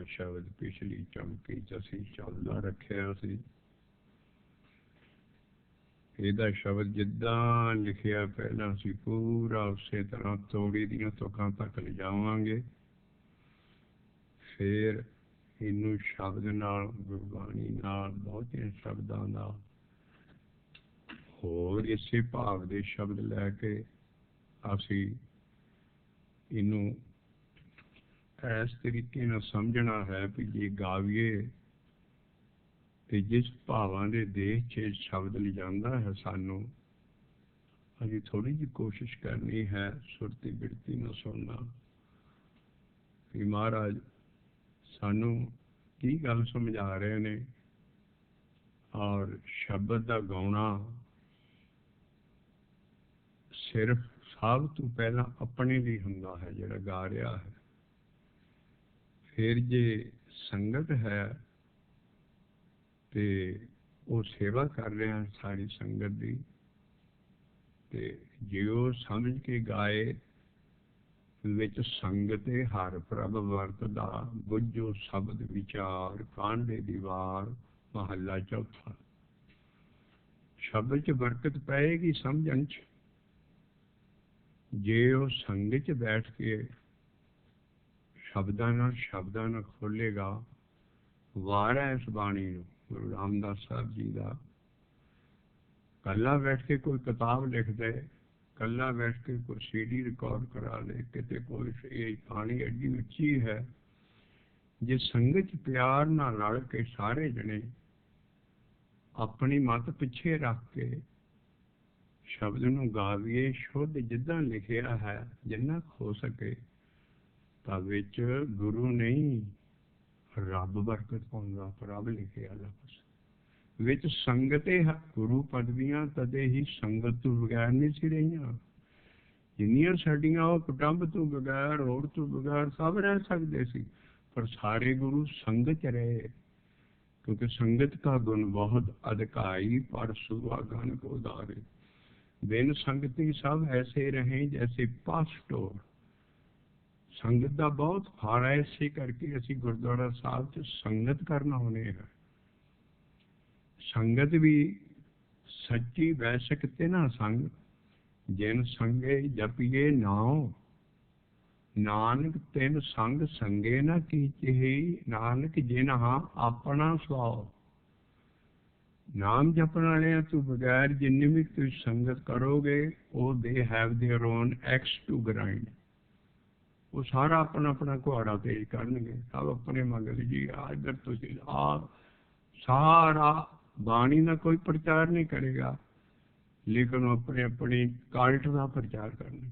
ਸ਼ਬਦ ਪਿਛਲੀ ਚੌਂਕੀ 'ਚ ਅਸੀਂ ਚੱਲਦਾ ਰੱਖਿਆ ਸੀ। ਇਹਦਾ ਸ਼ਬਦ ਜਿੱਦਾਂ ਲਿਖਿਆ ਪਹਿਲਾਂ ਅਸੀਂ ਪੂਰਾ ਉਸੇ ਤਰ੍ਹਾਂ ਤੋੜੀ ਦੀਆਂ ਤੁਕਾਂ ਤੱਕ ਲਿਜਾਵਾਂਗੇ। ਫਿਰ ਇਹਨੂੰ ਸ਼ਬਦ ਨਾਲ, ਗੁਰਬਾਣੀ ਨਾਲ, ਬਹੁਤਿਆਂ ਸ਼ਬਦਾਂ ਨਾਲ, ਹੋਰ ਇਸੇ ਭਾਵ ਦੇ ਸ਼ਬਦ ਲੈ ਕੇ ਅਸੀਂ ਇਹਨੂੰ ਇਸ ਤਰੀਕੇ ਨਾਲ ਸਮਝਣਾ ਹੈ ਵੀ ਜੇ ਗਾਵੀਏ ਤੇ ਜਿਸ ਭਾਵਾਂ ਦੇ ਦੇਸ਼ 'ਚ ਸ਼ਬਦ ਲਿਜਾਂਦਾ ਹੈ ਸਾਨੂੰ, ਅਸੀਂ ਥੋੜ੍ਹੀ ਜਿਹੀ ਕੋਸ਼ਿਸ਼ ਕਰਨੀ ਹੈ ਸੁਰਤੀ ਬਿਰਤੀ ਨਾਲ ਸੁਣਨਾ ਕਿ ਮਹਾਰਾਜ ਸਾਨੂੰ ਕੀ ਗੱਲ ਸਮਝਾ ਰਹੇ ਨੇ। ਔਰ ਸ਼ਬਦ ਦਾ ਗਾਉਣਾ ਸਿਰਫ ਸਭ ਤੋਂ ਪਹਿਲਾਂ ਆਪਣੇ ਲਈ ਹੁੰਦਾ ਹੈ ਜਿਹੜਾ ਗਾ ਰਿਹਾ ਹੈ। ਫਿਰ ਜੇ ਸੰਗਤ ਹੈ ਤੇ ਉਹ ਸੇਵਾ ਕਰ ਰਿਹਾ ਸਾਰੀ ਸੰਗਤ ਦੀ, ਤੇ ਜੇ ਉਹ ਸਮਝ ਕੇ ਗਾਏ ਵਿੱਚ ਸੰਗਤੇ ਹਰ ਪ੍ਰਭ ਵਰਤਦਾ, ਬੁੱਝੋ ਸ਼ਬਦ ਵਿਚਾਰ ਕਾਂਢੇ ਦੀਵਾਰ, ਮਹੱਲਾ ਚੌਥਾ। ਸ਼ਬਦ 'ਚ ਬਰਕਤ ਪਏਗੀ ਸਮਝਣ 'ਚ, ਜੇ ਉਹ ਸੰਗਤ 'ਚ ਬੈਠ ਕੇ ਸ਼ਬਦਾਂ ਨਾਲ ਖੋਲ੍ਹੇਗਾ। ਵਾਰ ਹੈ ਇਸ ਬਾਣੀ ਨੂੰ ਗੁਰੂ ਰਾਮਦਾਸ ਸਾਹਿਬ ਜੀ ਦਾ। ਇਕੱਲਾ ਬੈਠ ਕੇ ਕੋਈ ਕਿਤਾਬ ਲਿਖ ਦੇ, ਇਕੱਲਾ ਬੈਠ ਕੇ ਕੋਈ CD ਰਿਕਾਰਡ ਕਰਾ ਲੈ, ਕਿਤੇ ਕੋਈ ਇਹ ਬਾਣੀ ਐਡੀ ਉੱਚੀ ਹੈ। ਜੇ ਸੰਗਤ 'ਚ ਪਿਆਰ ਨਾਲ ਰਲ ਕੇ ਸਾਰੇ ਜਣੇ ਆਪਣੀ ਮੱਤ ਪਿੱਛੇ ਰੱਖ ਕੇ ਸ਼ਬਦ ਨੂੰ ਗਾਵੀਏ ਸ਼ੁੱਧ ਜਿੱਦਾਂ ਲਿਖਿਆ ਹੈ, ਜਿੰਨਾ ਹੋ ਸਕੇ, ਤਾਂ ਵਿੱਚ ਗੁਰੂ ਨਹੀਂ ਰੱਬ ਬਰਕਤ ਪਾਉਂਦਾ। ਪ੍ਰਭ ਲਿਖਿਆ ਲਫ਼ਜ਼ ਵਿੱਚ ਸੰਗਤੇ ਗੁਰੂ ਪਦਵੀਆਂ ਤਦੇ ਹੀ ਸੰਗਤ ਤੋਂ ਬਗੈਰ ਨਹੀਂ ਸੀ ਰਹੀਆਂ। ਜਿੰਨੀਆਂ ਸਾਡੀਆਂ ਉਹ ਕੁਟੁੰਬ ਤੋਂ ਬਗੈਰ, ਹੋਰ ਤੋਂ ਬਗੈਰ ਸਭ ਰਹਿ ਸਕਦੇ ਸੀ, ਪਰ ਸਾਰੇ ਗੁਰੂ ਸੰਗਤ 'ਚ ਰਹੇ। क्योंकि संगत का गुण बहुत अधिकाई, पर सुहागन को दारे। बिन संगति सब ऐसे रहें जैसे पास्टोर। संगत का बहुत फाड़ा है, इसे करके असी गुरुद्वारा साहब च संगत करना होने है। संगत भी सच्ची वैसक ते ना संग, जिन संगे जपिए नाओ, नानक तिन संग संगे न कीचे, नानक जिन हाँ अपना सुआओ। नाम जपन वाले तो बगैर जिन्नी भी तुम संगत करोगे, वो they have their own axe to grind. वो सारा अपना अपना कुहाड़ा तेज करनगे, सब अपने मगल जी इधर तो आ सारा बाणी का कोई प्रचार नहीं करेगा, लेकिन अपने अपनी काल्ट का प्रचार करनगे।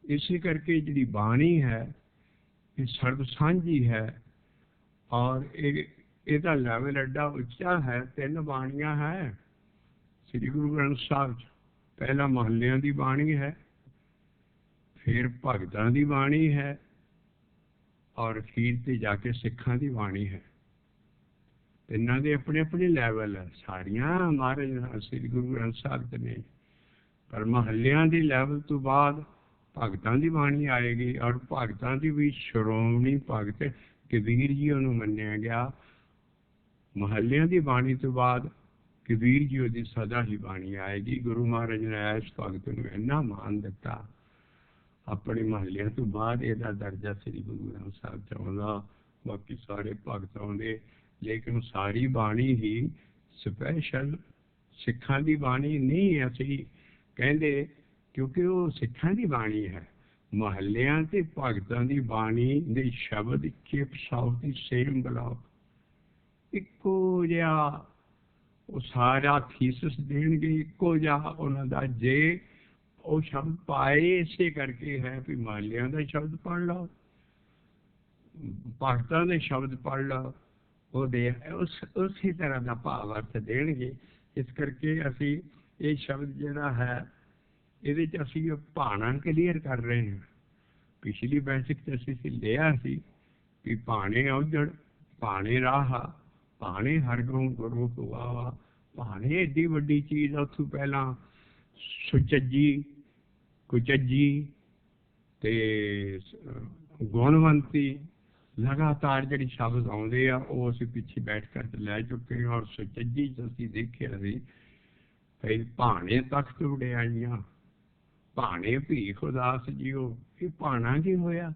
इसी करके जी बाणी है ये सर्व सांझी है, और इसका लैवल एडा उच्चा है। 3 बाणियां है, ਸ੍ਰੀ ਗੁਰੂ ਗ੍ਰੰਥ ਸਾਹਿਬ 'ਚ ਪਹਿਲਾਂ ਮਹੱਲਿਆਂ ਦੀ ਬਾਣੀ ਹੈ, ਫਿਰ ਭਗਤਾਂ ਦੀ ਬਾਣੀ ਹੈ, ਔਰ ਅਖੀਰ ਤੇ ਜਾ ਕੇ ਸਿੱਖਾਂ ਦੀ ਬਾਣੀ ਹੈ। ਤਿੰਨਾਂ ਦੇ ਆਪਣੇ ਆਪਣੇ ਲੈਵਲ ਹੈ। ਸਾਰੀਆਂ ਮਹਾਰਾਜ ਸ੍ਰੀ ਗੁਰੂ ਗ੍ਰੰਥ ਸਾਹਿਬ 'ਚ ਨੇ, ਪਰ ਮਹੱਲਿਆਂ ਦੀ ਲੈਵਲ ਤੋਂ ਬਾਅਦ ਭਗਤਾਂ ਦੀ ਬਾਣੀ ਆਏਗੀ, ਔਰ ਭਗਤਾਂ ਦੀ ਵੀ ਸ਼੍ਰੋਮਣੀ ਭਗਤ ਕਬੀਰ ਜੀ ਉਹਨੂੰ ਮੰਨਿਆ ਗਿਆ। ਮਹੱਲਿਆਂ ਦੀ ਬਾਣੀ ਤੋਂ ਬਾਅਦ ਕਬੀਰ ਜੀ ਉਹਦੀ ਸਦਾ ਹੀ ਬਾਣੀ ਆਏਗੀ। ਗੁਰੂ ਮਹਾਰਾਜ ਨੇ ਇਸ ਭਗਤ ਨੂੰ ਇੰਨਾ ਮਾਣ ਦਿੱਤਾ, ਆਪਣੇ ਮਹੱਲਿਆਂ ਤੋਂ ਬਾਅਦ ਇਹਦਾ ਦਰਜਾ ਸ੍ਰੀ ਗੁਰੂ ਗ੍ਰੰਥ ਸਾਹਿਬ 'ਚ ਆਉਂਦਾ। ਬਾਕੀ ਸਾਰੇ ਭਗਤ ਆਉਂਦੇ, ਲੇਕਿਨ ਸਾਰੀ ਬਾਣੀ ਹੀ ਸਪੈਸ਼ਲ ਸਿੱਖਾਂ ਦੀ ਬਾਣੀ ਨਹੀਂ ਅਸੀਂ ਕਹਿੰਦੇ, ਕਿਉਂਕਿ ਉਹ ਸਿੱਖਾਂ ਦੀ ਬਾਣੀ ਹੈ। ਮਹੱਲਿਆਂ ਤੇ ਭਗਤਾਂ ਦੀ ਬਾਣੀ ਦੇ ਸ਼ਬਦ chips of the same block, ਇੱਕੋ ਜਿਹਾ ਉਹ ਸਾਰਾ ਥੀਸਿਸ ਦੇਣਗੇ, ਇੱਕੋ ਜਿਹਾ ਉਹਨਾਂ ਦਾ। ਜੇ ਉਹ ਸ਼ਬਦ ਪਾਏ ਇਸੇ ਕਰਕੇ ਹੈ ਵੀ ਮਹੱਲਿਆਂ ਦਾ ਸ਼ਬਦ ਪੜ੍ਹ ਲਓ, ਭਗਤਾਂ ਦੇ ਸ਼ਬਦ ਪੜ੍ਹ ਲਓ, ਉਹਦੇ ਉਸੇ ਤਰ੍ਹਾਂ ਦਾ ਭਾਵ ਅਰਥ ਦੇਣਗੇ। ਇਸ ਕਰਕੇ ਅਸੀਂ ਇਹ ਸ਼ਬਦ ਜਿਹੜਾ ਹੈ ਇਹਦੇ 'ਚ ਅਸੀਂ ਭਾਣਾ ਕਲੀਅਰ ਕਰ ਰਹੇ ਹਾਂ। ਪਿਛਲੀ ਬੈਠਕ 'ਚ ਅਸੀਂ ਲਿਆ ਸੀ ਕਿ ਭਾਣੇ ਔਜੜ, ਭਾਣੇ ਰਾਹ, ਭਾਣੇ ਹਰਗੋਂ ਗੁਰੂ ਗਵਾਵਾ। ਭਾਣੇ ਏਡੀ ਵੱਡੀ ਚੀਜ਼ ਆ। ਉੱਥੋਂ ਪਹਿਲਾਂ ਸੁਚੱਜੀ, ਕੁਚੱਜੀ ਤੇ ਗੁਣਵੰਤੀ, ਲਗਾਤਾਰ ਜਿਹੜੀ ਸ਼ਬਦ ਆਉਂਦੇ ਆ ਉਹ ਅਸੀਂ ਪਿੱਛੇ ਬੈਠ ਕਰ ਲੈ ਚੁੱਕੇ ਹਾਂ। ਔਰ ਸੁਚੱਜੀ 'ਚ ਅਸੀਂ ਦੇਖਿਆ ਸੀ ਭਈ ਭਾਣੇ ਤਖਤ ਵਡਿਆਈਆਂ, ਭਾਣੇ ਭੀਖ ਉਦਾਸ ਜੀਓ। ਇਹ ਭਾਣਾ ਕੀ ਹੋਇਆ?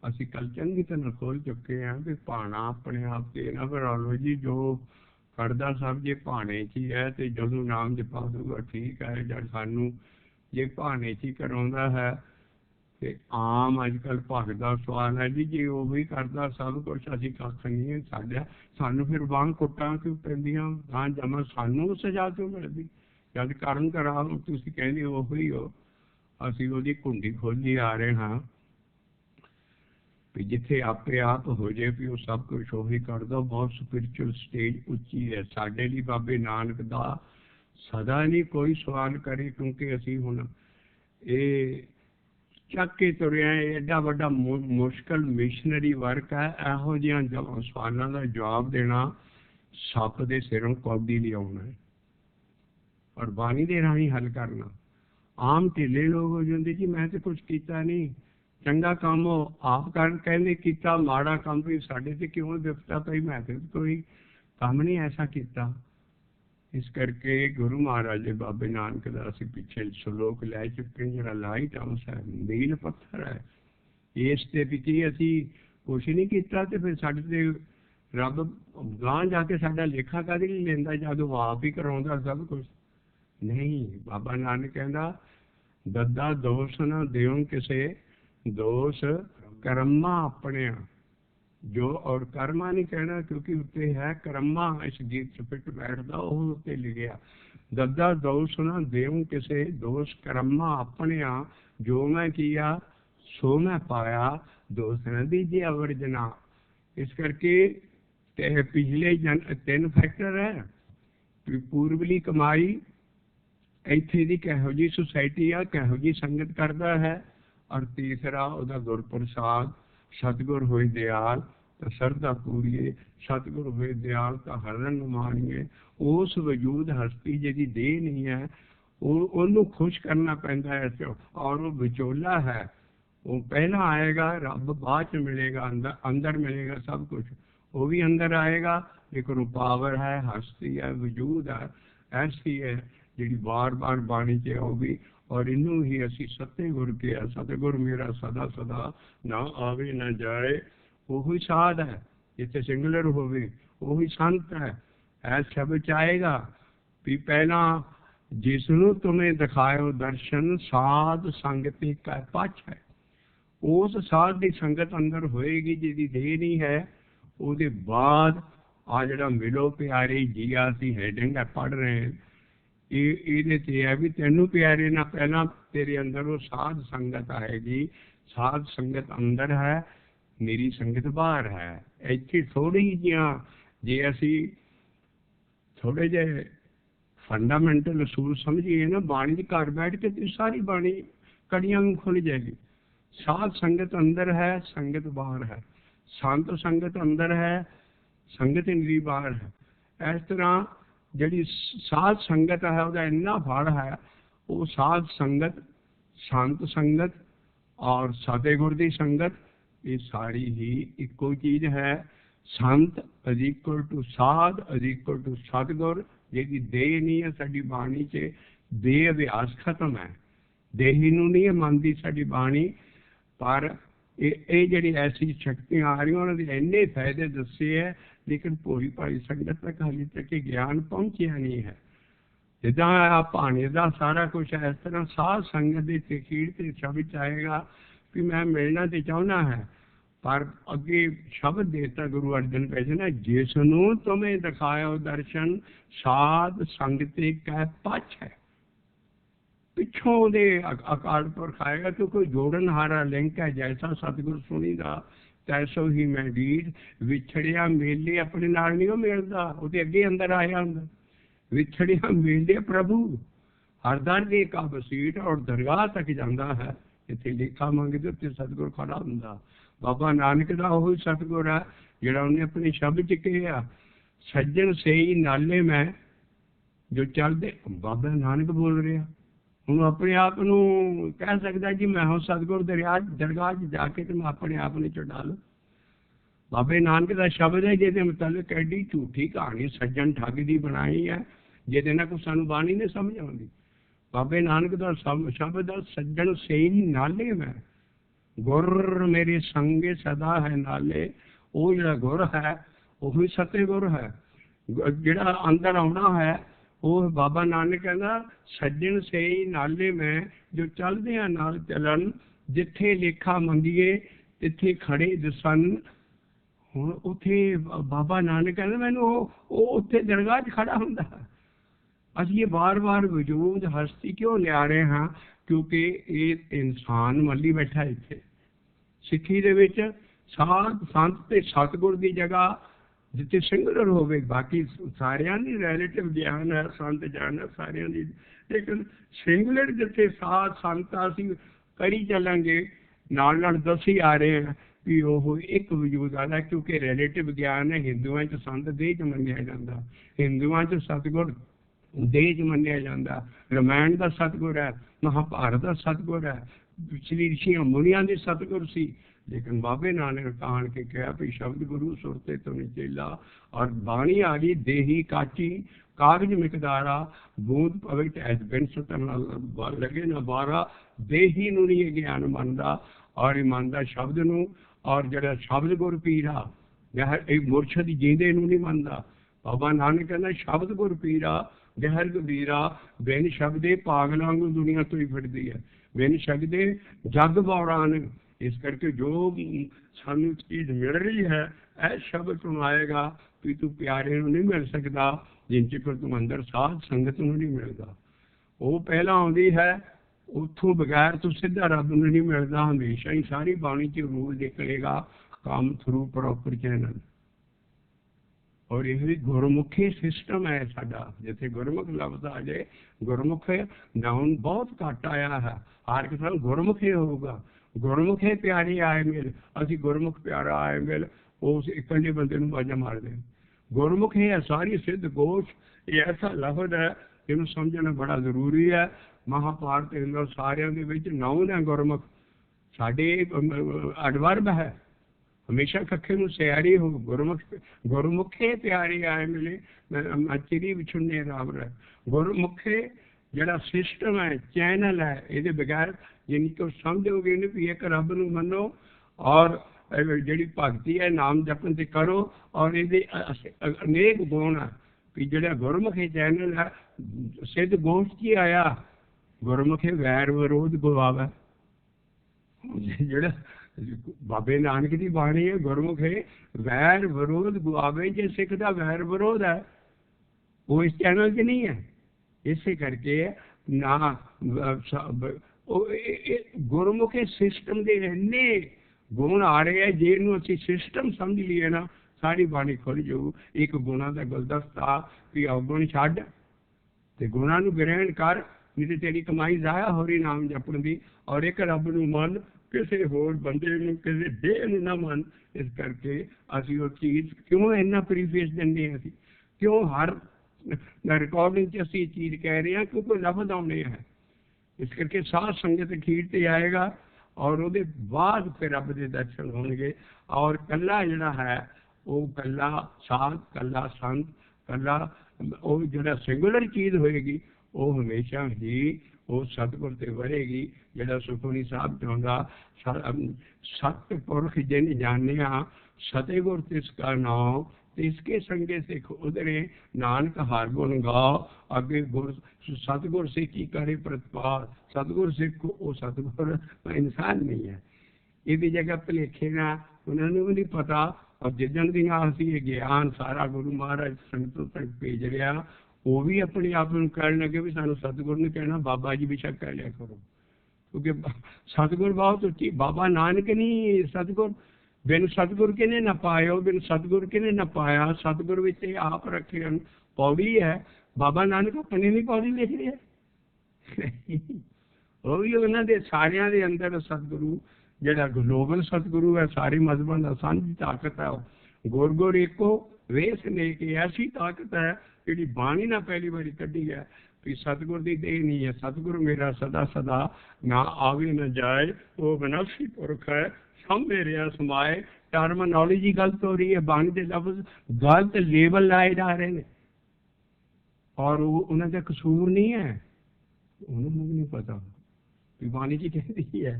ਅਸੀਂ ਕੱਲ ਚੰਗੀ ਤਰ੍ਹਾਂ ਖੋਲ ਚੁੱਕੇ ਹਾਂ ਵੀ ਭਾਣਾ ਆਪਣੇ ਆਪ ਤੇ ਨਵਰੋਲੋਜੀ ਜੋ ਕਰਦਾ ਸਭ ਜੇ ਭਾਣੇ 'ਚ ਹੀ ਹੈ, ਤੇ ਜਦੋਂ ਨਾਮ ਜਪਾ ਦੂਗਾ ਠੀਕ ਹੈ। ਜਾਂ ਸਾਨੂੰ ਜੇ ਭਾਣੇ 'ਚ ਹੀ ਕਰਾਉਂਦਾ ਹੈ ਤੇ ਆਮ ਅੱਜ ਕੱਲ੍ਹ ਭਗਤ ਦਾ ਸਵਾਲ ਹੈ ਜੀ, ਜੇ ਉਹ ਵੀ ਕਰਦਾ ਸਭ ਕੁਛ ਅਸੀਂ ਕੱਖ ਨਹੀਂ ਸਾਡਾ, ਸਾਨੂੰ ਫਿਰ ਵਾਂਗ ਕੁੱਟਾਂ ਕਿਉਂ ਪੈਂਦੀਆਂ? ਹਾਂ ਜਮਾ ਸਾਨੂੰ ਸਜ਼ਾ ਕਿਉਂ ਮਿਲਦੀ? ਜਦ ਕਰਨ ਕਰਾਓ ਤੁਸੀਂ ਕਹਿੰਦੇ ਉਹੀ ਹੋ। ਅਸੀਂ ਉਹਦੀ ਕੁੰਡੀ ਖੋਲੀ ਆ ਰਹੇ ਹਾਂ ਵੀ ਜਿੱਥੇ ਆਪੇ ਆਪ ਹੋ ਜੇ ਵੀ ਉਹ ਸਭ ਕੁਛ ਉਹੀ ਕਰਦਾ। ਬਹੁਤ ਸਪਿਰਿਚੁਅਲ ਸਟੇਜ ਉੱਚੀ ਹੈ ਸਾਡੇ ਲਈ। ਬਾਬੇ ਨਾਨਕ ਦਾ ਸਦਾ ਨਹੀਂ ਕੋਈ ਸਵਾਲ ਕਰੇ, ਕਿਉਂਕਿ ਅਸੀਂ ਹੁਣ ਇਹ ਚੱਕ ਕੇ ਤੁਰਿਆ। ਐਡਾ ਵੱਡਾ ਮੁਸ਼ਕਲ ਮਿਸ਼ਨਰੀ ਵਰਕ ਹੈ। ਇਹੋ ਜਿਹੀਆਂ ਸਵਾਲਾਂ ਦਾ ਜਵਾਬ ਦੇਣਾ ਸੱਪ ਦੇ ਸਿਰੋਂ ਕੌਡੀ ਲਿਆਉਣਾ ਹੈ, ਔਰ ਬਾਣੀ ਦੇ ਰਾਹੀਂ ਹੱਲ ਕਰਨਾ। ਆਮ ਢਿੱਲੇ ਲੋਕ ਹੋ ਜਾਂਦੇ ਜੀ ਮੈਂ ਤੇ ਕੁਛ ਕੀਤਾ ਨਹੀਂ, ਚੰਗਾ ਕੰਮ ਉਹ ਆਪ ਕਰਨ ਕਹਿੰਦੇ ਕੀਤਾ, ਮਾੜਾ ਕੰਮ ਵੀ ਸਾਡੇ ਤੇ ਕਿਉਂ ਵਿਪਤਾ ਪਈ? ਮੈਂ ਤੇ ਕੋਈ ਕੰਮ ਨਹੀਂ ਐਸਾ ਕੀਤਾ। ਇਸ ਕਰਕੇ ਗੁਰੂ ਮਹਾਰਾਜ ਦੇ ਬਾਬੇ ਨਾਨਕ ਦਾ ਅਸੀਂ ਪਿੱਛੇ ਸ਼ਲੋਕ ਲੈ ਚੁੱਕੇ, ਜਿਹੜਾ ਲਾਈਟ ਹਾਊਸ ਹੈ, ਮੀਲ ਪੱਥਰ ਹੈ। ਇਸ ਤੇ ਵੀ ਕੀ ਅਸੀਂ ਕੁਛ ਨਹੀਂ ਕੀਤਾ ਤੇ ਫਿਰ ਸਾਡੇ ਤੇ ਰੱਬ ਗਾਂਹ ਜਾ ਕੇ ਸਾਡਾ ਲੇਖਾ ਕਾਹਦੇ ਲਈ ਲੈਂਦਾ ਜਦੋਂ ਆਪ ਹੀ ਕਰਾਉਂਦਾ ਸਭ ਕੁਛ? ਨਹੀਂ, ਬਾਬਾ ਨਾਨਕ ਕਹਿੰਦਾ ਦੱਦਾ ਦੋਸ਼ ਨਾ ਦਿਓ ਕਿਸੇ, ਦੋਸ਼ ਕਰਮਾਂ ਆਪਣਿਆਂ ਜੋ। ਔਰ ਕਰਮਾ ਨਹੀਂ ਕਹਿਣਾ ਕਿਉਂਕਿ ਉੱਤੇ ਹੈ ਕਰਮਾ, ਇਸ ਗੀਤ 'ਚ ਫਿੱਟ ਬੈਠਦਾ, ਉਹ ਉੱਤੇ ਲਿਖਿਆ ਦੱਦਾ ਦੋਸ਼ ਨਾ ਦਿਓ ਕਿਸੇ, ਦੋਸ਼ ਕਰਮਾਂ ਆਪਣਿਆਂ ਜੋ ਮੈਂ ਕੀਆ ਸੋ ਮੈਂ ਪਾਇਆ, ਦੋਸ਼ ਨਾ ਦੀਜੇ ਅਵਰਜਨਾ। ਇਸ ਕਰਕੇ ਤੇ ਪਿਛਲੇ ਤਿੰਨ ਫੈਕਟਰ ਹੈ ਵੀ ਪੂਰਬਲੀ ਕਮਾਈ, ਇੱਥੇ ਦੀ ਕਿਹੋ ਜਿਹੀ ਸੁਸਾਇਟੀ ਆ, ਕਿਹੋ ਜਿਹੀ ਸੰਗਤ ਕਰਦਾ ਹੈ, ਔਰ ਤੀਸਰਾ ਉਹਦਾ ਗੁਰਪ੍ਰਸਾਦ। ਸਤਿਗੁਰ ਹੋਈ ਦਿਆਲ ਤਾਂ ਸਰਦਾ ਪੂਰੀਏ, ਸਤਿਗੁਰ ਹੋਏ ਦਿਆਲ ਤਾਂ ਹਰ ਰੰਗ ਮਾਣੀਏ। ਉਸ ਵਜੂਦ ਹਸਤੀ ਜਿਹਦੀ ਦੇਹ ਨਹੀਂ ਹੈ ਉਹਨੂੰ ਖੁਸ਼ ਕਰਨਾ ਪੈਂਦਾ ਹੈ, ਔਰ ਉਹ ਵਿਚੋਲਾ ਹੈ। ਉਹ ਪਹਿਲਾਂ ਆਏਗਾ, ਰੱਬ ਬਾਅਦ 'ਚ ਮਿਲੇਗਾ, ਅੰਦਰ ਮਿਲੇਗਾ ਸਭ ਕੁਛ। ਉਹ ਵੀ ਅੰਦਰ ਆਏਗਾ, ਲੇਕਿਨ ਉਹ ਪਾਵਰ ਹੈ, ਹਸਤੀ ਹੈ, ਵਜੂਦ ਹੈ, ਐਸੀ ਹੈ ਜਿਹੜੀ ਵਾਰ ਵਾਰ ਬਾਣੀ 'ਚ ਆਉਗੀ। ਔਰ ਇਹਨੂੰ ਹੀ ਅਸੀਂ ਸਤਿਗੁਰ ਕਿਹਾ। ਸਤਿਗੁਰ ਮੇਰਾ ਸਦਾ ਸਦਾ ਨਾ ਆਵੇ ਨਾ ਜਾਏ। ਉਹੀ ਸਾਧ ਹੈ, ਜਿੱਥੇ ਸਿੰਗੂਲਰ ਹੋਵੇ ਉਹੀ ਸੰਤ ਹੈ। ਐਸ ਸ਼ਬਦ 'ਚ ਆਏਗਾ ਵੀ ਪਹਿਲਾਂ ਜਿਸ ਨੂੰ ਤੁਮੇ ਦਿਖਾਇਓ ਦਰਸ਼ਨ, ਸਾਧ ਸੰਗਤੀ ਕਾ ਪਛ ਹੈ। ਉਸ ਸਾਧ ਦੀ ਸੰਗਤ ਅੰਦਰ ਹੋਏਗੀ ਜਿਹਦੀ ਦੇਹ ਨਹੀਂ ਹੈ। ਉਹਦੇ ਬਾਅਦ ਆ ਜਿਹੜਾ ਮਿਲੋ ਪਿਆਰੇ ਜੀਆ ਅਸੀਂ ਹੈਡਿੰਗ ਹੈ ਪੜ੍ਹ ਰਹੇ, ਇਹਦੇ 'ਤੇ ਹੈ ਵੀ ਤੈਨੂੰ ਪਿਆਰੇ ਨਾਲ ਪਹਿਲਾਂ ਤੇਰੇ ਅੰਦਰ ਉਹ ਸਾਧ ਸੰਗਤ ਆਏਗੀ। ਸਾਧ ਸੰਗਤ ਅੰਦਰ ਹੈ, ਮੇਰੀ ਸੰਗਤ ਬਾਹਰ ਹੈ। ਇੱਥੇ ਥੋੜ੍ਹੀ ਜਿਹੀਆਂ ਜੇ ਅਸੀਂ ਥੋੜ੍ਹੇ ਜਿਹੇ फंडामेंटल असूल समझिए ना। बाणी के घर बैठ के तो सारी बाणी कड़ियां खुल जाएगी। साध संगत अंदर है, संगत बाहर है। संत संगत अंदर है, संगत इंद्री बाहर है। इस तरह जी साध संगत है वह इन्ना फल है। वो साध संगत, संत संगत और सतगुर की संगत, ये सारी ही इको चीज है। संत इज इक्वल टू साध इज इक्वल टू सतगुर। जी देह नहीं है साडी बाणी च, देह अभ्यास खत्म है, देही नूं नहीं मनती साडी बाणी। पर ये जी ऐसी शक्तियां आ रही उन्होंने इन्ने फायदे दसे है, लेकिन भोली भाली संगत तक हाली तक ज्ञान पहुंचया नहीं है। जिदा भाने का सारा कुछ है, इस तरह साध संगत की तकीड़ से शब्द आएगा कि मैं मिलना तो चाहना है, पर अगे शब्द देता गुरु अर्जन कहना, जिसनों तुम्हें दिखायो दर्शन साध संगति कह पछ है। पिछों दे अकाल पुरख आएगा तो कोई जोड़न हारा लिंक है। जैसा सतगुर सुनीदा तैसो ही मैं रीढ़, विछड़िया मेले अपने नाल नहीं मिलता, वो अगे अंदर आया अंदर। विछड़िया मेले प्रभु हरदर दे का बसीट और दरगाह तक जाता है। इतने लेखा मंगते उत्ते सतगुर खड़ा हुंदा। बाबा नानक का वही सतगुर है जिहड़ा उन्हें अपने शब्द च कहा, सज्जन सेई नाले में जो चलते। बाबा नानक बोल रहा हूँ, अपने आप को कह सकता जी मैं हूँ सतगुर दरगाह जाके तो मैं अपने आप ने चढ़ा लो। बाबे नानक का शब्द है जिसे मतलब एडी झूठी कहानी सज्जन ठग की बनाई है, जिसे ना कुछ सानू बाणी नहीं समझ आती। बाबे नानक का शब्द है, सज्जन सेई नाले में गुर मेरे संगे सदा है नाले। वो जो गुर है वही सतगुर है, जिहड़ा अंदर आना है वो बाबा नानक कहना सज्जन सेई नाले में जो चलते हैं नाल चलन, जिथे लेखा मंगीए तिथे खड़े दसन। हुण उत्थे बाबा नानक कहना मैनू उत्थे दरगाह च खड़ा हुंदा। असीं ये बार बार वजूद हस्ती क्यों लिया रहे हैं? क्योंकि ये इंसान मल्ली बैठा इत्थे। सिੱਖੀ ਦੇ ਵਿੱਚ साध संत ते सतगुर की जगह जिथे सिंगुलर हो, बाकी सारिया की रिलेटिव ज्ञान है, संत ज्ञान है सारिया की, लेकिन सिंगुलर जिथे साध संत असीं करी चलांगे नाल नाल दसी आ रहे हैं भी वो एक वजूद आला। क्योंकि रिलेटिव ज्ञान है। हिंदुओं च संत देह च मन्निया जाता, हिंदुओं च सतगुर देह च मन्निया जाता। रामायण का सतगुर है, महाभारत का सतगुर है, पिछली ऋषियां मुनियां दे सतगुर सी। लेकिन बाबे नानक कान के कहा भी शब्द गुरु सुरते तो नहीं चेला। और बाणी आ गई देही काची कागज मिकदारा, बूंद पविट एज बिन सतन लगे न बारा। देही नूं नहीं ज्ञान मनदा और ये मनदा शब्द नूं। और जड़ा शब्द गुर पीरा गहर मुरशद जींदे नूं नहीं मनदा। बाबा नानक कहना शब्द गुर पीरा गहर गंभीरा, बिन शब्दे पागलों को दुनिया तो ही फिरती है, बिन शब्दे जग बौरान। इस करके जो सानू चीज मिल रही है ऐ शब्द तुम आएगा कि तू प्यारे नहीं मिल सकता जिन चिकर तुम अंदर साध संगत नहीं मिलता। वो पहला आती है, उतों बगैर तो सीधा रब नहीं मिलता। हमेशा ही सारी बाणी च रूल निकलेगा काम थ्रू प्रॉपर चैनल। और ये गुरमुखी सिस्टम है साडा, जिथे गुरमुख लफ्ज आ जाए। गुरमुख नाउन बहुत घट आया है, हर किसान गुरमुख ही होगा। गुरमुखे प्यारे आए मिल, असी गुरमुख प्यारा आए मिल, उस इकले बंदे बाजा मार दे। गुरमुख है सारी सिद्ध गोश, ये ऐसा लफ्ज है इन्हें समझना बड़ा जरूरी है। महाभारत हिंदू सारिया के नाउन है गुरमुख, साडे एडवर्ब है। हमेशा कखे में सियारी हो, गुरमुख गुरमुखे प्यारे आए मिले, मैं चिरी विछुने राम रहे। गुरमुखे जड़ा सिस्टम है, चैनल है, ये बगैर जिनको समझोगे नहीं भी एक रब नूं मनो और जी भगती है नाम जपन से करो। और ये अनेक गुण है कि जड़ा गुरमुखी चैनल है सिद्ध गोष्ठी आया। गुरमुखे वैर विरोध गवावे, जड़ा बाबे नानक की बाणी है गुरमुखे वैर विरोध गवावे। जे सिख का वैर विरोध है वो इस चैनल च नहीं है। इसे करके ना गुरमुखे सिस्टम के इन्ने गुण आ रहे हैं, जिन्हों असी सिस्टम समझ लिए ना सारी बाणी खुल जाऊ। एक गुणों का गुलदस्ता भी अवगुण छड्ड ਤੇ ਗੁਣਾਂ ਨੂੰ ਗ੍ਰਹਿਣ ਕਰ, नहीं तो तेरी कमाई जाया हो रही नाम जपण दी। और एक रब नूं मन, किसी होर बंदे नूं, किसी देह नूं ना मन। इस करके असीं वो चीज़ क्यों इन्ना प्रीफेस दिंदे हैं, असीं क्यों हर रिकॉर्डिंग च असीं चीज़ कह रहे हैं, क्योंकि लफ्ज़ आउणे हैं। इस करके साध संगत अखीर ते आएगा और ਉਹਦੇ ਬਾਅਦ फिर रब दे दर्शन होणगे। और कल्ला जिहड़ा है वो कल्ला साध, कल्ला संत, कल्ला वो जिहड़ा सिंगुलर चीज़ होएगी वो हमेशा ही वो सतगुर ते वरेगी। जिहड़ा सुखमनी साहब चाहुंदा, सतपुरख जिन जानिया सतगुर तिसका नाम, तिसके संगे सिख उधरे नानक हर गुण गाओ। अगे गुर सतगुर से की करे प्रतिपाल, सतगुर सिख वो सतगुर इंसान नहीं है। ਇਹਦੀ जगह भुलेखे ना उन्होंने भी नहीं पता। और जिदन दी असीं ज्ञान सारा गुरु महाराज संगतों तक भेज रहा, वो भी अपने आप में कहने लगे भी सानू सतगुर ने कहना बाबा जी बेशक कह लिया करो, क्योंकि सतगुर बहुत उच्ची। बाबा नानक नहीं सतगुर, बिन सतगुर के ने न पायो, बिन सतगुर के ने न पाया। सतगुर विच आप रखे पौड़ी है, बाबा नानक अपने नहीं पौड़ी लिख रहे वो भी उन्होंने सारिया के अंदर सतगुरु जिहड़ा ग्लोबल सतगुरु है, सारे मजहबों का सांझी ताकत है। गुर गुर एको वेस नेक, ऐसी ताकत है जिहड़ी बाणी ना पहली बारी कढ़ी है भी सतगुर की देह नहीं है। सतगुरु मेरा सदा सदा ना आवे न जाए, वो विनाशी पुरख है, सब मेरे समाए। टर्मिनोलॉजी गलत हो रही है, बाणी के लफ्ज गलत लेबल लाए जा रहे हैं और वो उन्होंने कसूर नहीं है, उन्होंने नहीं पता भी बाणी जी कहती है।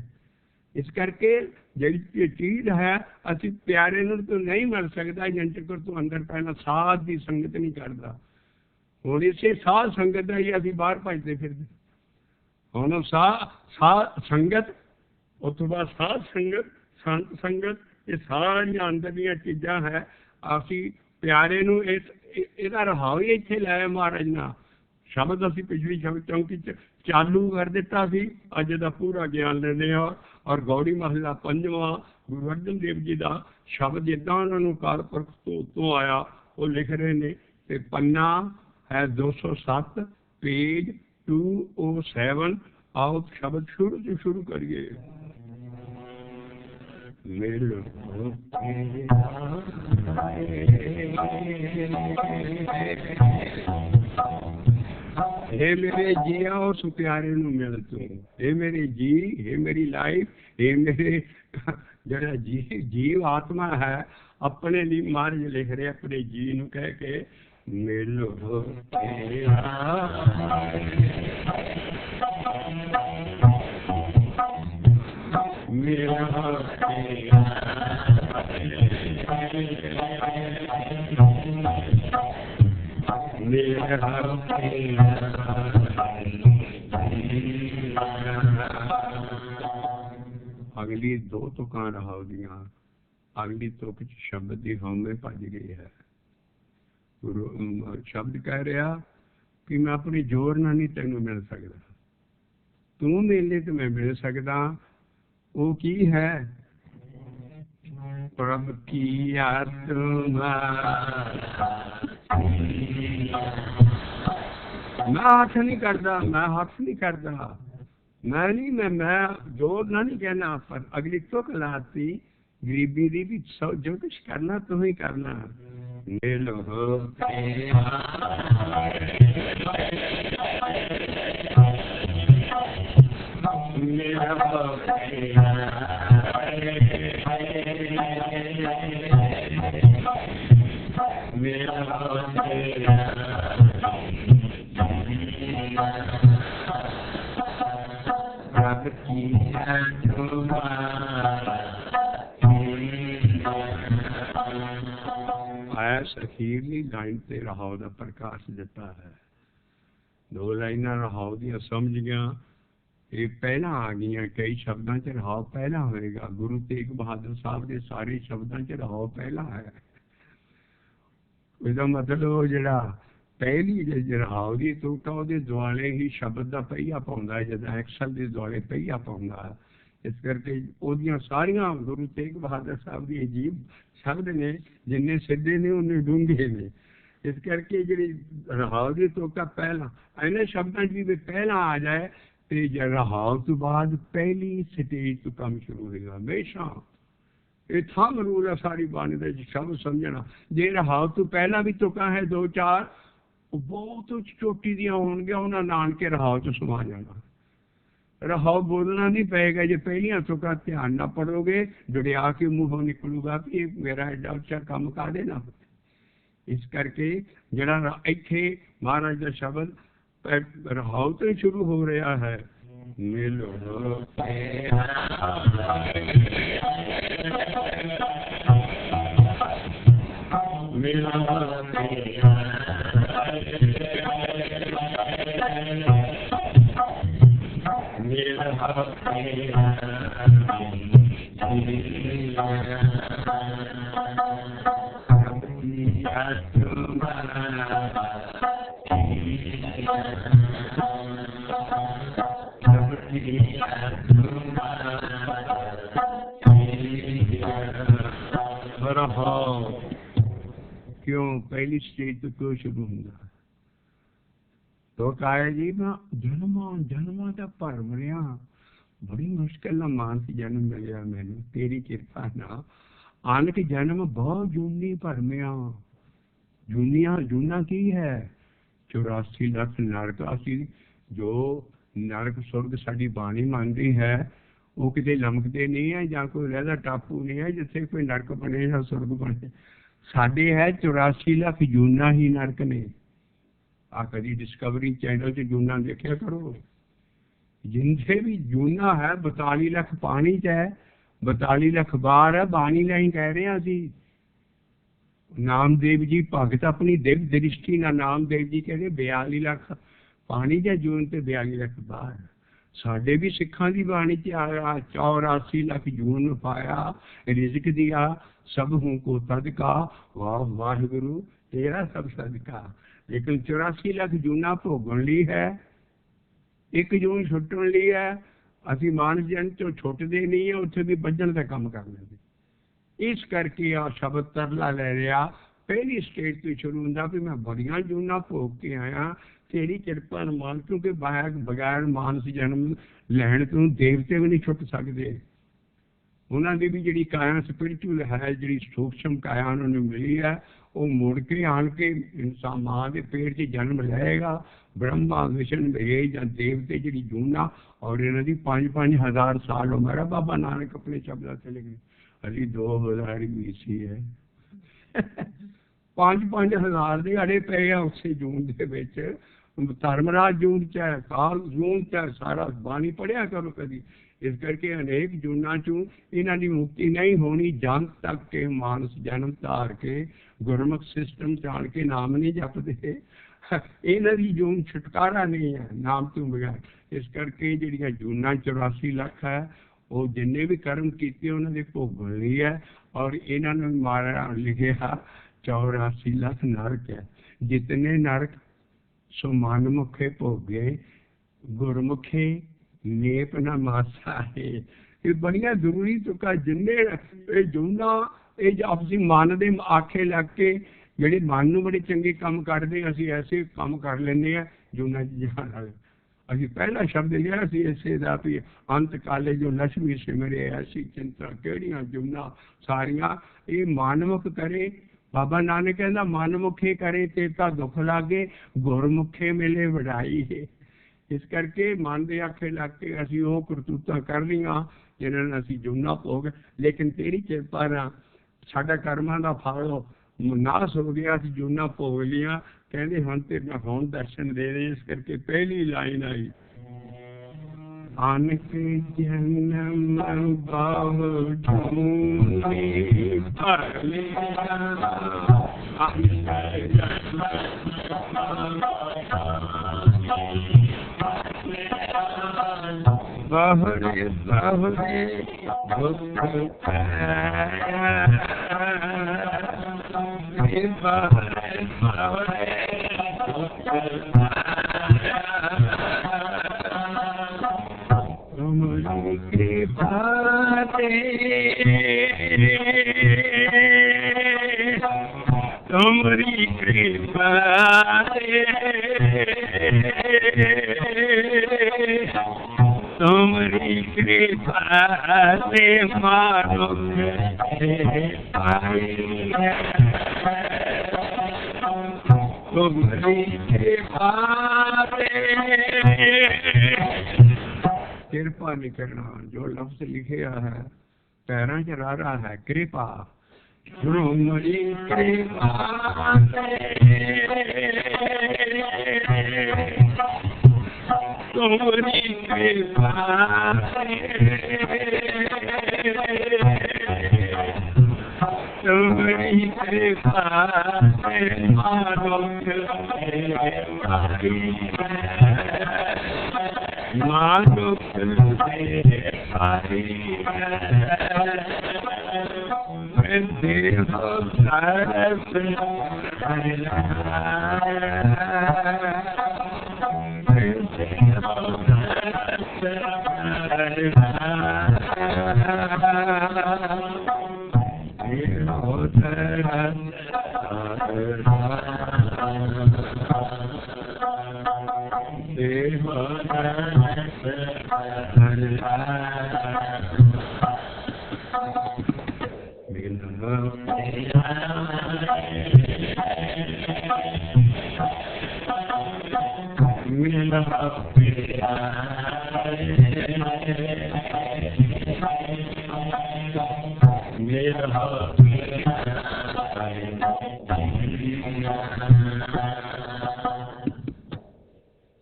इस करके जी चीज़ है असी प्यारे नूं तो नहीं मिल सकता जिन चक्कर तू अंदर पहला साध की संगत नहीं करता। हुण इसे साध संगत है ही असी बाहर भजते फिरते। हुण संगत उस तो बाद साध संगत, संत संगत, ये सारिया अंदर दीयां चीज़ां है। असी प्यारे नूं इहदा रहाव ही इत्थे लाया महाराज ना। शब्द असी पिछली शब्द चौंकी चालू कर दिता सी, अज दा पूरा ज्ञान लेने और गौड़ी महला पंजवां गुरु अर्जन देव जी का शब्द जिदा उन्होंने काल पुरख तो आया वो लिख रहे ने। ते पन्ना है 207 पेज 207। आओ शब्द शुरू से शुरू करिए। हे मेरे जी आओ सुप्यारे नूं मिल तू, हे मेरे जी, हे मेरी लाइफ, हे मेरे जड़ा जीव आत्मा है अपने लिए महाराज लिख रहे अपने जी नूं कह के मिलो अगली दो तुकां रहाओ दियां, अगली तुक शब्द की होमे भज गई है। गुरु शब्द कह रहा कि मैं अपने जोर ना नहीं तेनों मिल सकता, तू मिले तो मैं मिल सकता। वो की है प्रभ की आत्मा, मैं हाथ नहीं करता, मैं हाथ नहीं करता, मैं नहीं मैं जोर ना नहीं कहना। पर अगली तुक लाती गरीबी दी भी जो कुछ करना तू ही करना। मिलो अखीरली लाइन से रहाओ का प्रकाश दिता है। दो लाइना रहाओ दियां समझ गया, ये पहला आ गई। कई शब्दों च रहाओ पहला होएगा। गुरु तेग बहादुर साहब के सारे शब्दों च रहाओ पहला है। इसका मतलब जिहड़ा पहली रहाओ की तुक उहदे दुआले ही शब्द का पहिया पाउंदा है, जिद्दां एक्सल के दुआले पहिया पाउंदा है। इस करके ओदियां सारियां गुरु तेग बहादुर साहब की अजीब शब्द ने, जिन्ने सीधे ने उन्ने डूंघे ने। इस करके जी रहाव की तुका पहला इन्हें शब्दों की भी पहला आ जाए तो रहाव तो बाद पहली स्टेज तो काम शुरू होगा हमेशा। ये थम रूल है सारी बाणी का सब समझना। जे रहाव तो पहला भी तुका है दो चार बहुत चोटी दियाँ होंगे उन्हें नानके रहाव च समा जाना। रहाव बोलना नहीं पेगा जो पहलियां तुका ध्यान ना पढ़ोगे जुड़िया के मुंहों निकलूगा कि मेरा एडा उच्चा काम कर देना। इस करके जरा इत्थे महाराज का शब्द रहाव तो ही शुरू हो रहा है। मिलो क्यों पहली स्टेज तो क्यों शुरू होगा तो कहा जी मैं जन्म का भरम रहा बड़ी मुश्किल ना मानस जन्म मिले मैंने तेरी कृपा ना आनक जन्म बहुत जूनी भरमिया जूनिया जूना की है 84 लाख नरक असी जो नरक सुर्ग साड़ी बाणी मानती है वो कितने लमकते नहीं है या कोई रहता टापू नहीं है जिथे कोई नरक बने या सुर्ग बने साढ़े है 84 लाख जूना ही नरक ने आ कभी डिस्कवरी चैनल से जूना देखा करो जिनसे भी जूना है 42 लाख पानी च है 42 लाख बार है बाणी नहीं कह रहे हैं असी नामदेव जी भगत अपनी दिव्य दृष्टि ना नामदेव जी कह रहे 42 लाख पानी च जून ते 42 लाख बाहर साढ़े भी सिखा की बाणी च आया 84 लाख जून पाया रिजक दिया सब हूँ को सदका वाह वाहिगुरु तेरा सब सदका लेकिन 84 लाख जूना भोगन ली है एक जून छुट्टन ली है असी मानस जन चो छुटते नहीं है उत्थे भी बजन का काम कर लेंगे इस करके आ शब्द तरला ले रहा पहली स्टेज तो शुरू होंगे भी मैं बड़िया जूना भोग के आया तेरी कृपा मान क्योंकि बगैर मानस जन्म लैन तो देवते भी नहीं छुट सकते उन्होंने भी जी काया स्पिरिचुअल है जी सूक्ष्म काया उन्होंने मिली है वो मुड़ के आन के इंसान मां के पेट से जन्म लेगा ब्रह्मा विष्णु भेज या देवते जी जूना और इन्हों की 5-5 साल उम्र है बाबा नानक अपने शब्द चले गए अभी 2000 BC है 5-5 के अड़े पे हैं उस जून के धर्मराज जून चाहे काल जून चाहे सारा बाणी पढ़िया करो कभी इस करके अनेक जूना चू इन्हों की मुक्ति नहीं होनी जंग तक के मानस जन्म धार के गुरमुख सिस्टम जान के नाम नहीं जपते इन्हों की जून छुटकारा नहीं है नाम तो बगैर इस करके जी जूना 84 लाख है वो जिन्हें भी कर्म किए उन्होंने भोगन ली है और इन्होंने मारा लिखा 84 लाख नरक है जितने नरक सो मनमुखे भोगे गुरमुखे नेप न मासा है ये बड़िया जरूरी तुका जिन्ने जूना ये आपसी मन के आखे लग के ਜਿਹੜੇ ਮਨ ਨੂੰ बड़े चंगे काम करते ਅਸੀਂ ऐसे काम कर लेंगे हैं जूना जहान वाले अभी पहला शब्द लिया इसे का भी अंत काले जो लक्ष्मी सिमरे ऐसी चिंता केड़ियां जूना सारिया ये मानमुख करे बाबा नानक कहता मनमुखे करे तेता दुख लागे गुरमुखे मिले वढ़ाई है इस करके मन के आखे लग के असी वो करतूता कर लिया जिन्होंने असी जूना भोग लेकिन तेरी कृपा ना साडा कर्मां दा फल नाश हो गया असी जूना भोग लिया कहते हम तो मैं हूँ दर्शन दे रहे इस करके पहली लाइन आई आनक जन्म बाहु ढूंढे भले बहुरे बहुरे दुख के बाते तुमरी कृपा तुमरी कृपा से मानो तुमरी कृपा कृपा नहीं करना, जो लफ्ज लिखे है पैरों च रह रहा है कृपा, तुमरी कृपा तुमरी कृपा तुमरी कृपा मानो मानो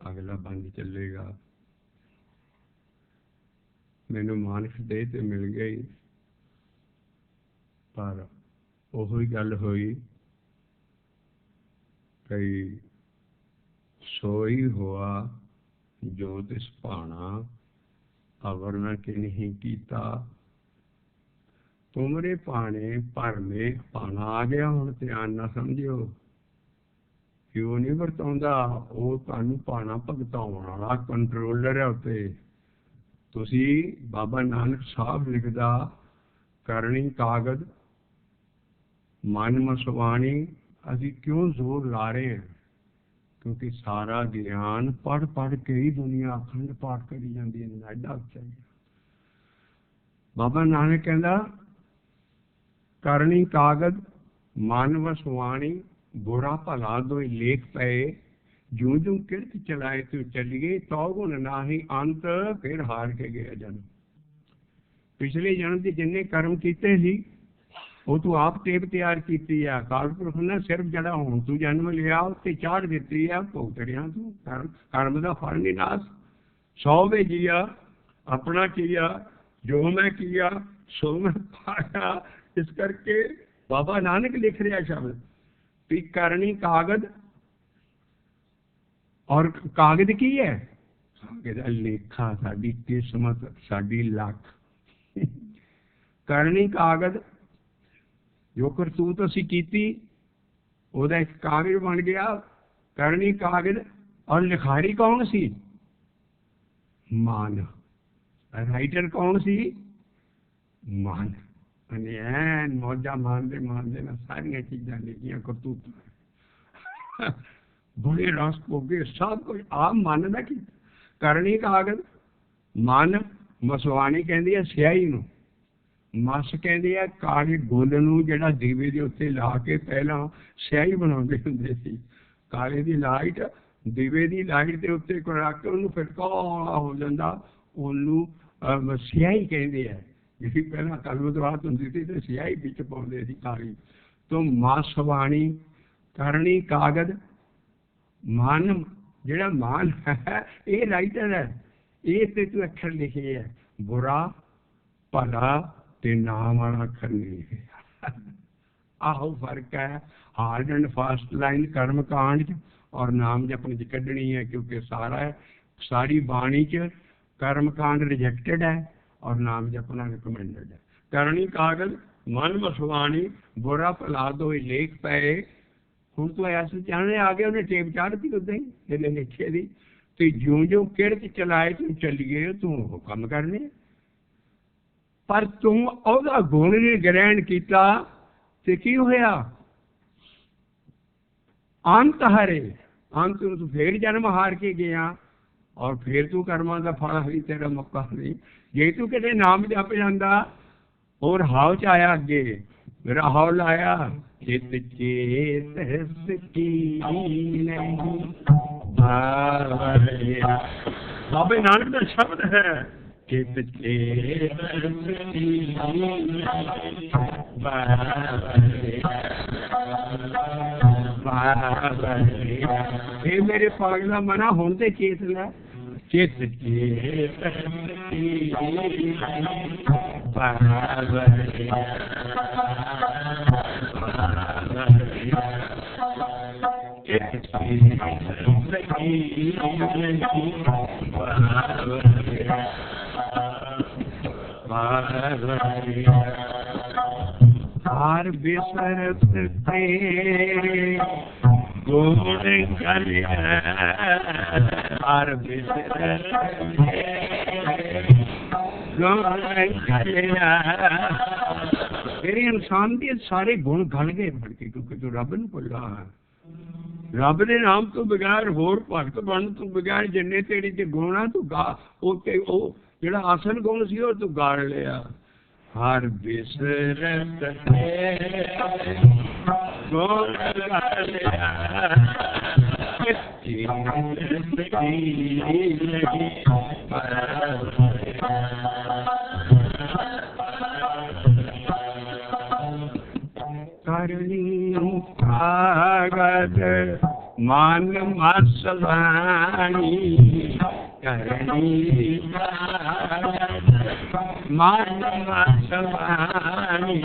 अगला बंद चलेगा। मैनू मानस दे ते मिल गई, पर ओही गल हुई कई सोई हुआ जो तिस भाना अवर न कि नहीं कीता। तुमरे भाने भर में भाना आ गया, हुण ध्यान ना समझियो क्यों नहीं वरताउंदा, ਉਹ ਤੁਹਾਨੂੰ ਭਾਣਾ ਭਗਤਾਉਣ ਵਾਲਾ ਕੰਟਰੋਲਰ ਹੈ ਉੱਤੇ। ਤੁਸੀਂ ਬਾਬਾ ਨਾਨਕ ਸਾਹਿਬ ਲਿਖਦਾ ਕਰਨੀ ਕਾਗਜ਼ ਮਨ ਮਸਵਾਣੀ, ਅਸੀਂ ਕਿਉਂ ਜ਼ੋਰ ਲਾ ਰਹੇ ਹਾਂ ਕਿਉਂਕਿ ਸਾਰਾ ਗਿਆਨ ਪੜ੍ਹ ਪੜ੍ਹ ਕੇ ਹੀ ਦੁਨੀਆ ਅਖੰਡ ਪਾਠ ਕਰੀ ਜਾਂਦੀ ਹੈ। ਐਡਾ ਚਾਹੀਦਾ ਬਾਬਾ ਨਾਨਕ ਕਹਿੰਦਾ ਕਰਨੀ ਕਾਗਜ਼ ਮਨ ਵਸਵਾਣੀ, बुरा भला दो लेख पे जूं जूं किरत चलाए तू चलिए, तो गुण नाही अंत फिर हार के गया जन्म। पिछले जन्म के जिन्ने कर्म कीते सी वो तू आप टेप तैयार की है, अकाल पुरख ने सिर्फ जड़ा हुण तू जन्म लिया उत्ते चाढ़ दिती है, भुगत रहा तू कर्म का फल नहीं नाश। 100 में जिया अपना किया, जो मैं किया सो मैं पाया। इस करके बाबा नानक लिख रहा शब्द करनी कागज, और कागज की है कागज लेखा साडी किस्मत साडी लख। करनी कागज जो करतूत असी कीती ओदा एक कागज बन गया करनी कागज। और लिखारी कौन सी? मान। राइटर कौन सी? मान। एन मौजा मानते मानते ना सारिया चीज़ा लिखिया करतूत बुरे रस पोगे सब कुछ आप मन का की। करनी कागज मन मसवानी कहती है स्याही नूं, मस कहती है काले गुल नूं जिहड़ा दीवे दे उत्ते ला के पहला स्याही बनाउंदे हुंदे सी। काले दी लाइट दीवे दी लाइट दे उत्ते रख के उहनूं फिर काला हो जांदा, उहनूं स्याही कहंदे है। जी पहला कलमदवात होंदी सी ते स्याही विच पाउंदे सी काली। तो मसवाणी करनी कागज मन जिहड़ा मान है ये राइटर है, ये ते तू अक्षर लिखे है, बुरा भला ते नाम वाला अक्षर नहीं लिखे। आहो फर्क है हार्ड एंड फास्ट लाइन कर्म कांड और नाम जपने च कढ़नी है, क्योंकि सारी बाणी च कर्म कांड रिजेक्टेड है और नाम जपना रिकमेंडेड है। करनी कागज मन मसवाणी, बुरा भला दो लेख पे। हूँ तो ऐसे जाने आ गया उन्हें टेप चाढ़ दी उदा ही इन्हें लिखे दी। तो ज्यों ज्यों किरत चलाए तू चलिए तू वो कम करने, पर तू ओदा गुण ने ग्रहण किया तो की होया? अंत हरे, अंत तू फिर जन्म हार के गया और फिर तू कर्मां दा फल हरी तेरा मौका नहीं। जे तू किते नाम जप जांदा और हाव च आया अगे, मेरा हाव लाया चित चेत की नहीं भावया। बाबे नानक का शब्द है चित चेत की भावया। मेरे पागला मना हुण ते चेत लै, चित चेत हार बिसरत तेरे गुण करिया, हार बिसरत गुण करिया। तेरे इंसान के सारे गुण गल गए फड़ के, क्योंकि तू रब नूं भुल्ला है। रब दे नाम तो बगैर होर भगत बन तो बगैर जिन्ने तेरे च गुण आ तू गा, ओ जिहड़ा आसन गुण सी ओ तू गाड़ लिया। हर बिसरत गुण लिया, करनी आगत मन मसवाणी, करनी मन मसवाणी।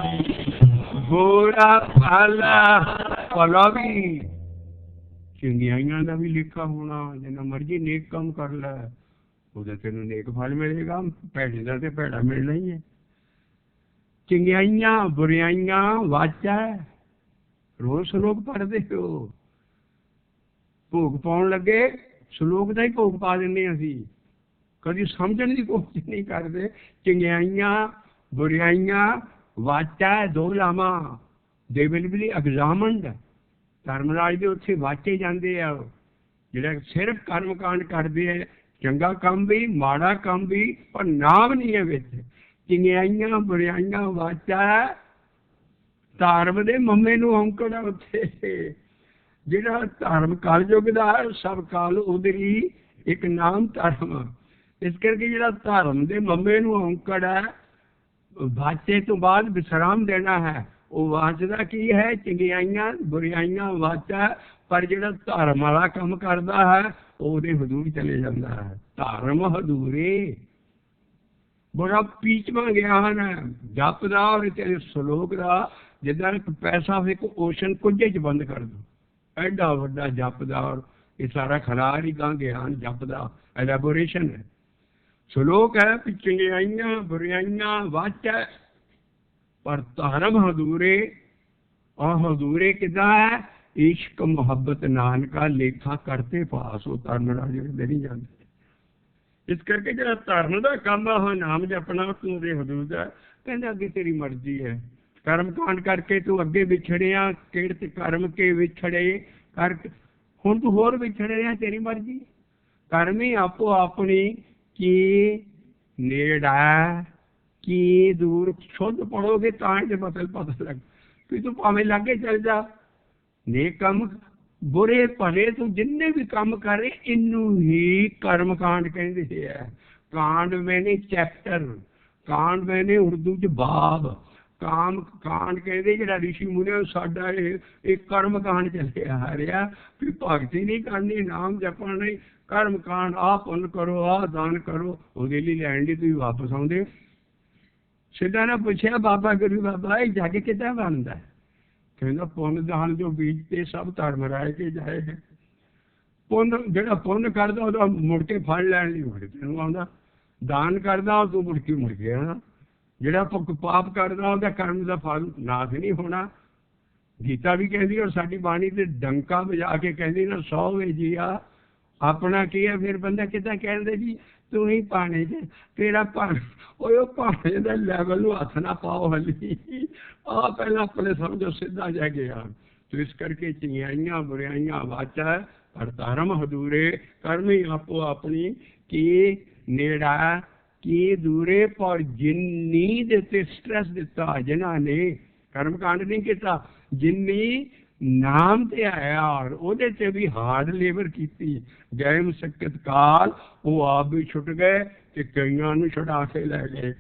बुरा भला भला भी चंगियाइयां का भी लिखा होना, जिन्ना मर्जी नेक काम कर लै ਉਹਦਾ ਤੈਨੂੰ नेक फल मिलेगा, भैड़े का तो भैड़ा मिलना ही है। चंगियाइयां बुराइयां वाचा रोज श्लोक पढ़ते हो, भोग पाउण लगे श्लोक का ही भोग पा देंगे असी, कभी समझने की कोशिश नहीं करते। चंगियाइयां बुराइयां वाचा दो लामा, they will be examined. Dharmaraj के उत्थे वाचे जाते आ, जिहड़ा सिर्फ कर्म कांड करते हैं, चंगा काम भी माड़ा काम भी, पर नाम नहीं है विच। चंगियाइयां बुराइयां वाचा धर्म दे मम्मे नूं औंकड़ आ उत्थे, जिहड़ा धर्म कलयुग दा सब काल उदरी एक नाम धर्म। इस करके जिहड़ा धर्म दे मम्मे नूं औंकड़ है, वाचे तो बाद विश्राम देना है। वो वाचदा की है चंगियाइयां बुराइयां वाचा, पर जिहड़ा धर्म वाला काम करदा है ਉਹਦੇ ਹਦੂਰ चले जाता है। धर्म हदूरे बड़ा पीचवा ज्ञान है जप का और तेरे श्लोक का, जिदा एक पैसा एक ओशन कुंजे च बंद कर दो, एडा वड्डा जप का और ये सारा खरार ही गा ज्ञान जप का एलैबोरेशन है। श्लोक है कि चंगियाइयां बुराइयां वाचा, पर धर्म हदूरे। और हदूरे किदा है, इश्क मुहब्बत नानका लेखा करते पास, वो धर्मराज नहीं जाते। इस करके जो धर्म का काम है नाम जपना, तू दे हदूद है, कहते अगे तेरी मर्जी है। कर्म कांड करके तू अगे विछड़िया, किरत कर्म के विछड़े कर, हुण तू होर विछड़े रहा, तेरी मर्जी। कर्म ही आपो अपनी की नेड़ा की दूर, शुद्ध पढ़ोगे तां च मतलब पता लग, फिर तू भावें लागे चल जा। नेक काम बुरे भले तू जिन्ने भी काम करे, इनू ही कर्म कांड कहते हैं। कांड मैंने चैप्टर, कांड मैंने उर्दू च बाब, काम कांड कहते जो ऋषि मुनि साडा एक कर्म कांड चले आ रहा भी, भगती नहीं करनी, नाम जपना नहीं, कर्म कांड आ पुन करो आ दान करो, वो लैन ली तुम वापस आते। सीधा ना पूछा बाबा गुरु बाबा ये जग कितना बनता है, कहना पुन दान जो बीजते सब धर्म राय के जाए है। पुन जो पुन करता मुड़ के फल लैन नहीं मुड़ तेन आता, दान करता तू मुड़ के आना, जोड़ा पाप करता वह कर्म का फल नाश नहीं होना। गीता भी कहती और साड़ी बाणी से डंका बजा के कहती ना 100 वे जिया अपना की है, फिर बंदा कितना कहते जी तू ही पाने च तेरा भाने का लैवल हथ ना पाओ हली, आ पहला अपने समझो सीधा जा गया। तो इस करके चंगियाइयां बुराइयां वाचा पर धर्म हदूरे, कर्म ही आपो अपनी की नेड़ा की दूरे। पर जिन्नी दे स्ट्रेस दिता जिन्हों ने कर्म कांड नहीं किया, जिन्नी नाम ते आया और ओदे ते भी हार्ड लेबर की गए मुशक्कत काल, वो आप भी छुट गए ते कईयां नूं छुड़ा के लै गए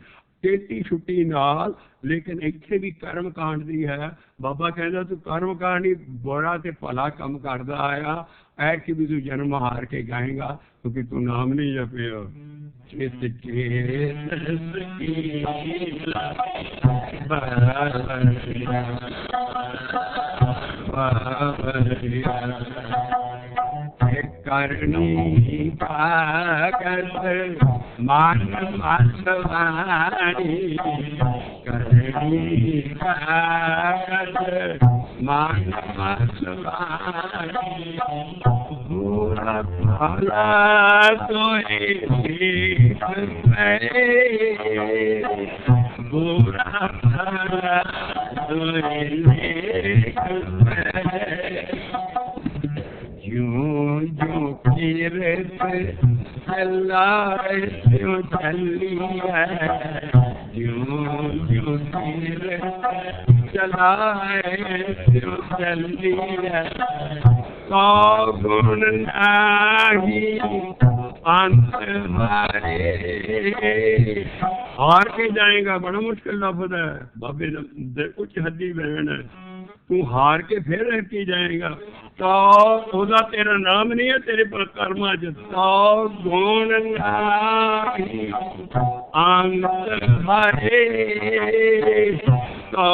33 छुट्टी नाल। लेकिन इत्थे भी कर्म कांड दी है। बाबा कहता तू कर्म कांड ही बुरा ते भला कम करदा आया, ऐ कि भी तू जन्म हार के गाएगा क्योंकि तू नाम नहीं जपिया। चित करनी पागल मान मासवाणी, करनी पागल मान मासवाणी। बुरा भला सोए बुरा भला यूं जो कीरत चलाए त्यों चली है, यूं जो कीरत चलाए त्यों चली है। सौ गुण नाही अंत मारे, हार के जाएगा बड़ा मुश्किल लफ्ज़ है बाबे कुछ हद्दी बहन है। तू हार के फिर की जाएगा तो ओदा तेरा नाम नहीं है तेरे पर कर्मा च। तो गुण नाही अंत मारे, तो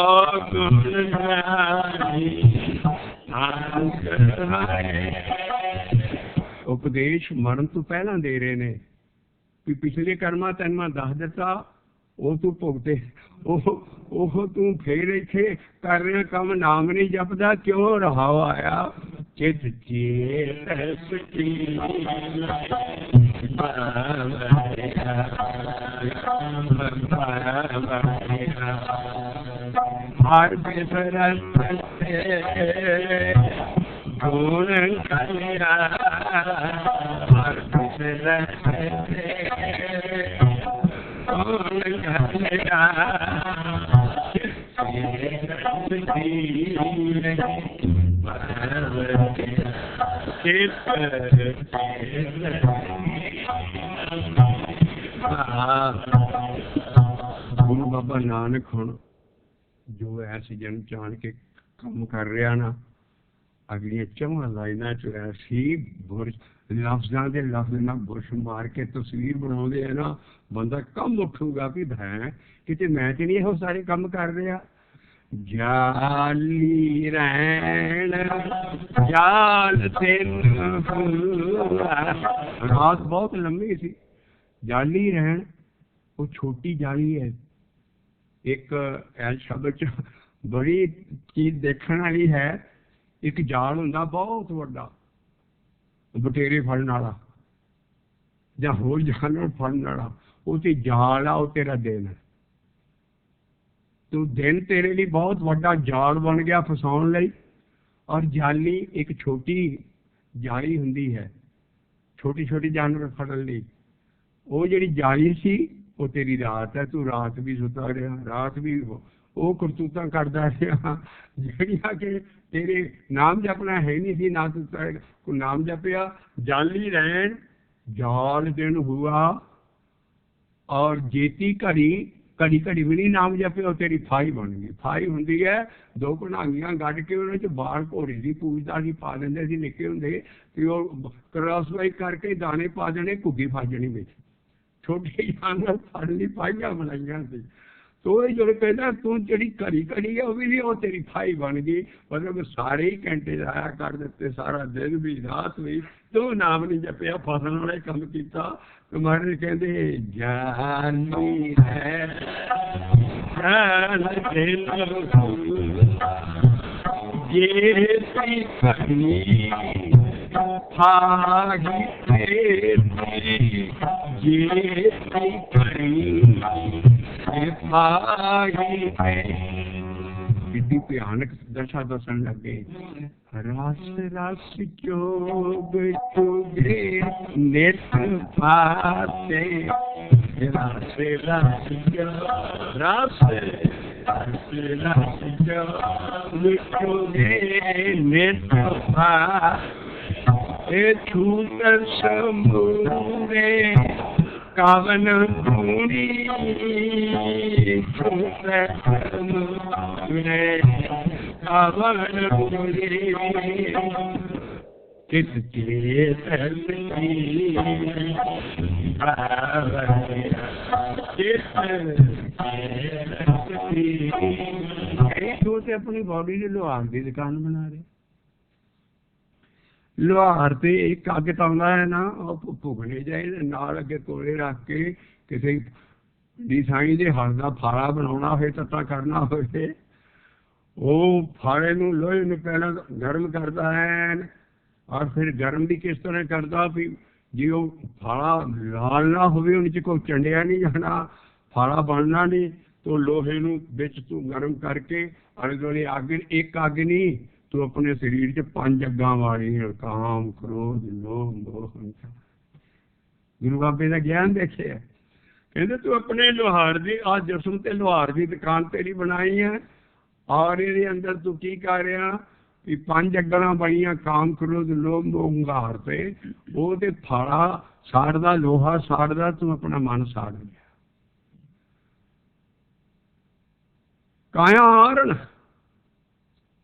गुण नाही अंत मारे। उपदेश मरण तो पहला दे रहे ने कि पिछले कर्मा तेन मैं दस दिता, वो तू भुगते ਉਹ ਤੂੰ ਫੇਰ ਇੱਥੇ ਕਰ ਰਿਹਾ ਕੰਮ ਨਾਮ ਨਹੀਂ ਜਪਦਾ ਕਿਉਂ ਰਹਾ ਆਇਆ। ਚਿਤ ਚੇਤ ਕੀ ਹਰ ਬਿਸਰਤ ਗੁਣ ਕਲਿਆ, ਹਰ ਬਿਸਰਤ ਗੁਣ ਕਲਿਆ। गुरु बाबा नानक हुण जो ऐसे जन जान के काम कर रहा ना, अगलियां 4 लाइनां च ऐसी बुरश लफ्जां दे लफ्ज ना बुरश मार के तस्वीर बनाउंदे है ना, बंदा कम उठूगा कि भैं किते मैं ते नहीं इहो सारे काम कर रहा। जाली रैन जाल रात बहुत लंबी थी। जाली रहन वो छोटी जाली है, एक शब्द बड़ी चीज देखने वाली है। एक जाल हुंदा बहुत वड्डा बटेरे फड़न वाला जां होर जानवर फड़न वाला, वो ते जाल आ, वो तेरा दिन है। तो दिन तेरे लिए बहुत बड़ा जाल बन गया फसाउण लई। और जाली एक छोटी जाली हुंदी है छोटी छोटी जानवर फड़न लई। वो जिहड़ी जाली सी वो तेरी रात है, तू रात भी सुता रहा, रात भी वो करतूतां करदा रहा जिहड़ियां कि तेरे नाम जपना है नहीं सी, ना तू नाम जपिया। जाली रहन जाल दिन हुआ, और जेती घड़ी घड़ी घड़ी भी नहीं नाम जपे और तेरी फाई बन गई। फाई होंगी है 2 कढ़ाइयां गढ़ के उन्हें बाल घोड़े की पूजदारी पा देंगे सी निके होंगे, क्रॉसवाई करके दाने पा देने घुग्गी फाजनी में छोटे जानवर फड़नी फाइयां बनाइया सी। तो जो कहना तू जी घड़ी घड़ी है वह भी नहीं, तेरी फाई बन गई। मतलब सारे ही घंटे जाया कर देते, सारा दिन भी रात भी तू नाम नहीं जपिया, फसन वाले काम किया। तो महाराज कहते जानी है ये एडी भयानक दशा दसन लगे। रस रस जोग चुगे नित पाते, रस रस जोग रस रस जोग चुगे नित पाते, छूतर समूरे कावन धूनी, छूतर समूरे कावन धूनी, चित चेतन की तो अपनी बॉडी ने लोहार की दुकान बना रहे। लोहार से एक अग ताउंदा है ना, भुगने चाहिए नाल अगे कोले रख के किसी दी साई दे हल का फाड़ा बनाना हो, तत्ता करना हो, वो फाड़े नूं लोहे नूं पहला गर्म करता है और फिर गर्म भी किस तरह करता भी जी वो फाड़ा लाल ना होवे, उन्हें कोई चंडिया नहीं जाना, फाड़ा बनना नहीं, तो लोहे नूं विच तू गर्म करके आले दुआले अग, एक अग नहीं तू अपने शरीर च 5 अग्गां वाली काम क्रोध लोभ मोह हिंसा। गुरु बाबे का ज्ञान देखे कहते तू अपने लोहार की आ जिसम ते लोहार की दुकान तेरी बनाई है और ये अंदर तू की कर रहा भी 5 अग्गां बनिया काम क्रोध लोभ मोह हंकार से वो ते फाड़ा साड़दा, लोहा साड़दा, तू अपना मन साड़ लिया। काया आरण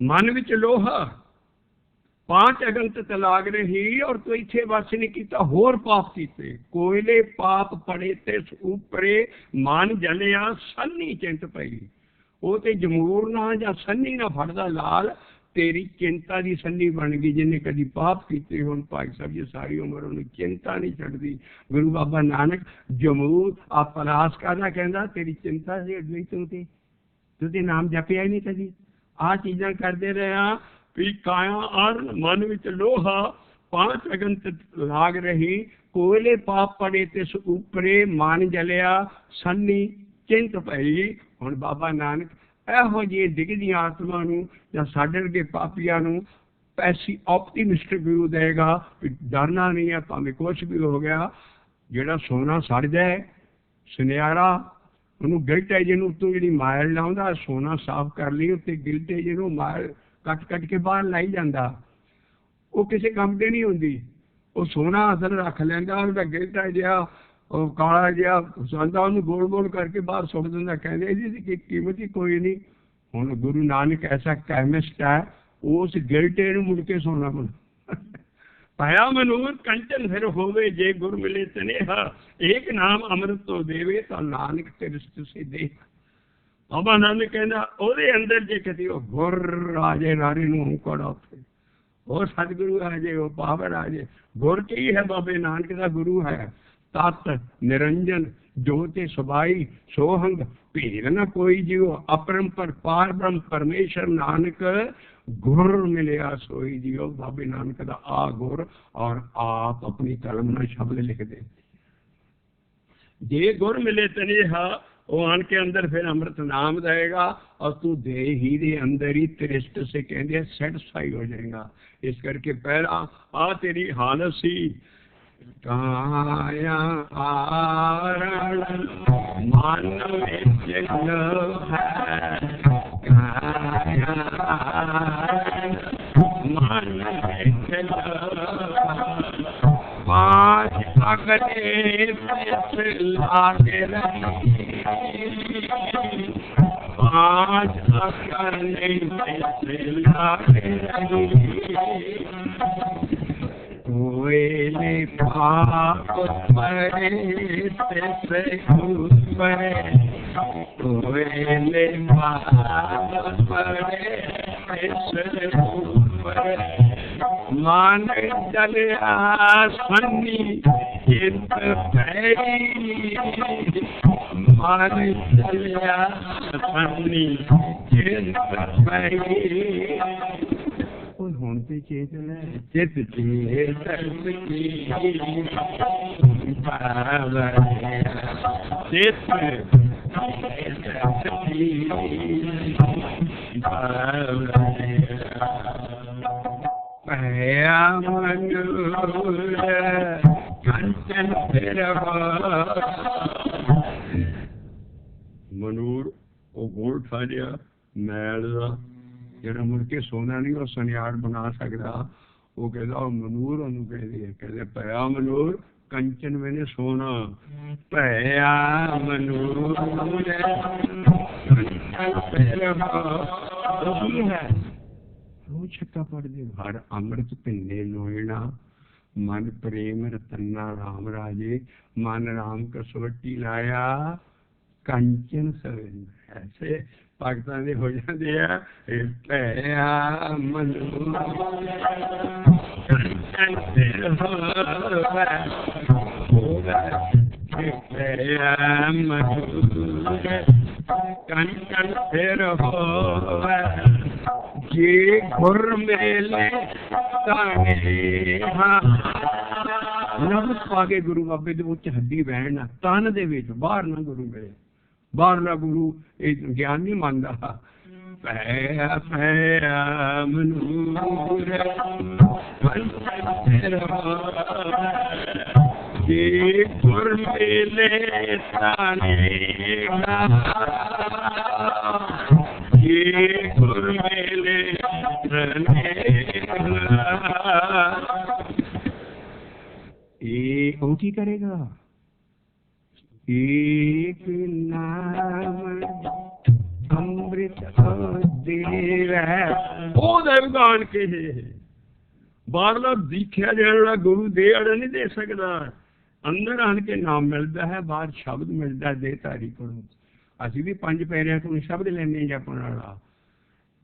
मन विच लोहा 5 अगन ते लाग रही और तू इत्थे बस नहीं किया, होर पाप कीते, कोयले पाप पड़े ते उपरे मन जलिया सन्नी चिंत पई, वो ते जमूर ना या सन्नी ना फड़दा लाल, तेरी चिंता की सन्नी बन गई। जिन्हें कभी पाप किए हो भाई साहब जी सारी उम्र उन्हें चिंता नहीं छड़ती। गुरु बाबा नानक जमूर आ पलास कहना कहता तेरी चिंता से अगली तुझे नाम जपिया ही नहीं कभी, आ चीज़ा करते रहे भी काया आर मन विच लोहा 5 अगन लाग रही, कोयले पाप पड़े तिस उपरे मन जलिया सन्नी चिंत पई। हुण बाबा नानक ਇਹੋ ਜਿਹੇ ਡਿੱਗਦੀਆਂ ਆਤਮਾ ਨੂੰ ਜਾਂ ਸਾਡੇ ਵਰਗੇ ਪਾਪੀਆਂ ਨੂੰ ਐਸੀ ਆਪਟੀਮਿਸਟਿਕ ਵਿਊ ਦੇਗਾ ਵੀ ਡਰਨਾ ਨਹੀਂ ਹੈ ਭਾਵੇਂ ਕੁਛ ਵੀ ਹੋ ਗਿਆ। ਜਿਹੜਾ ਸੋਨਾ ਸੜ ਜਾਏ ਸੁਨਿਆਰਾ ਉਹਨੂੰ ਗਿਲਟੇ ਜਿਹਨੂੰ ਉੱਤੋਂ ਜਿਹੜੀ ਮਾਇਲ ਲਾਉਂਦਾ ਸੋਨਾ ਸਾਫ਼ ਕਰ ਲਈ ਉੱਤੇ ਗਿਲਟੇ ਜਿਹਨੂੰ ਮਾਇਲ ਕੱਟ ਕੱਟ ਕੇ ਬਾਹਰ ਲਾਈ ਜਾਂਦਾ ਉਹ ਕਿਸੇ ਕੰਮ ਦੇ ਨਹੀਂ ਹੁੰਦੀ। ਉਹ ਸੋਨਾ ਅਸਲ ਰੱਖ ਲੈਂਦਾ ਉਹਦਾ ਗਿਲਟਾ ਜਿਹਾ ਉਹ ਕਾਲਾ ਜਿਹਾ ਸੰਦਾ ਉਹਨੂੰ ਗੋਲ ਗੋਲ ਕਰਕੇ ਬਾਹਰ ਸੁੱਟ ਦਿੰਦਾ। ਕਹਿੰਦੇ ਇਹਦੀ ਕੀਮਤ ਹੀ ਕੋਈ ਨਹੀਂ। ਹੁਣ ਗੁਰੂ ਨਾਨਕ ਐਸਾ ਕੈਮਿਸਟ ਹੈ ਉਸ ਗਿਲਟੇ ਨੂੰ ਮੁੜ ਕੇ ਸੋਨਾ ਬਣਾ ਪਾਇਆ ਮਨੂਰ ਕੰਚਨ ਫਿਰ ਹੋਵੇ ਜੇ ਗੁਰ ਮਿਲੇ ਤਨੇਹਾ ਏਕ ਨਾਮ ਅੰਮ੍ਰਿਤ ਤੋਂ ਦੇਵੇ ਤਾਂ ਨਾਨਕ ਤਿਰਸਤ ਸੇ ਦੇ। ਬਾਬਾ ਨਾਨਕ ਕਹਿੰਦਾ ਉਹਦੇ ਅੰਦਰ ਜੇ ਕਿਤੇ ਉਹ ਗੁਰ ਰਾਜੇ ਨਾਰੀ ਨੂੰ ਕੋੜਾ ਉੱਥੇ ਉਹ ਸਤਿਗੁਰੂ ਆ ਜੇ ਉਹ ਪਾਵਰ ਆ ਜੇ। ਗੁਰ ਕੀ ਹੈ ਬਾਬੇ ਨਾਨਕ ਦਾ ਗੁਰੂ ਹੈ तत् निरंजन ज्योति सबाई सोहंग भीर न कोई जीव अपरंपर पार ब्रह्म परमेश्वर नानक गुर मिलया सोई जीव। बाबे नानक दा आ गुर और आप अपनी कलम में शब्द लिख दे जे गुर मिले तनेहा वो आन के अंदर फिर अमृत नाम देगा और तू दे ही दे अंदर ही त्रिष्ट से कहते सेटिस्फाई हो जाएगा। इस करके पहला आ तेरी हालत सी काया आरण मन विच लोहा काया मन विच लोहा 5 अगने तिस लागे रही 5 अगने तिस लागे रही कोयले पाप पड़े तिस ऊपरे कोयले पाप पड़े तिस ऊपरे मन जलिया सन्नी चिंत पई मन जलिया सन्नी चिंत पई। ਹੁਣ ਤੇ ਚੇਤਨ ਚਿਤ ਚੇਤਨ ਕੀ ਪਾਵੈ ਚਿਤ भया मनूर कंचन फिर मनूर ਉਹ ਗੋਲ ਠਾ ਲਿਆ ਮੈਲ ਦਾ ਜਿਹੜਾ ਮੁੜ ਕੇ ਸੋਨਾ ਨਹੀਂ ਉਹ ਸੁਨਿਆਰ ਬਣਾ ਸਕਦਾ। ਉਹ ਕਹਿੰਦਾ ਉਹ ਮਨੂਰ ਉਹਨੂੰ ਕਹਿੰਦੇ ਭਇਆ ਮਨੂਰ ਕੰਚਨ ਮੈਨੇ ਸੋਨਾ ਭਇਆ ਮਨੂਰ ਹੈ ਉਹ ਛੱਕਾ ਪੜਦੇ ਹਰ ਅੰਮ੍ਰਿਤ ਪਿੰਨੇ ਲੋਇਣਾ ਮਨ ਪ੍ਰੇਮ ਰਤਨਾ ਰਾਮ ਰਾਜੇ ਮਨ ਰਾਮ ਕਸਵੱਟੀ ਲਾਇਆ ਕੰਚਨ ਸਵੇਨ ਐਸੇ ਪਾਕਿਸਤਾਨ ਦੇ ਹੋ ਜਾਂਦੇ ਆ ਭਇਆ ਮਨੂਰ ਕੰਚਨ ਫਿਰ ਹੋਵੇ ਜੇ ਗੁਰ ਮੇਲੇ ਤਾਣੇ ਨਬਸ ਪਾ ਕੇ ਗੁਰੂ ਬਾਬੇ ਦੇ ਉੱਚ ਹੱਡੀ ਬਹਿਣ ਤਨ ਦੇ ਵਿੱਚ ਬਾਹਰ ਨਾ ਗੁਰੂ ਮਿਲੇ ਬਾਹਰਲਾ ਗੁਰੂ ਇਹ ਗਿਆਨ ਨਹੀਂ ਮੰਨਦਾ। ਭਇਆ ਭਇਆ ਮਨੂਰ ਜੇ ਗੁਰ ਮੇਲੇ ਤਾਨੇਗਾ ਜੇ ਗੁਰ ਮੇਲੇ ਇਹ ਉਹ ਕੀ ਕਰੇਗਾ एक नाम अमृत देव ਉਹ ਦੇਵਗਾਨ ਕੇ ਬਾਹਰਲਾ ਦੀਖਿਆ ਜਿਹੜਾ ਗੁਰੂ ਦੇ ਅੜ ਨਹੀਂ ਦੇ ਸਕਦਾ। ਅੰਦਰ ਆਣ ਕੇ ਨਾਮ ਮਿਲਦਾ ਹੈ ਬਾਹਰ ਸ਼ਬਦ ਮਿਲਦਾ ਦੇ ਧਾਰੀ ਕੋਲੋਂ। ਅਸੀਂ ਵੀ ਪੰਜ ਪੈਰਿਆਂ ਤੋਂ ਸ਼ਬਦ ਲੈਣੇ ਜਪਣ ਵਾਲਾ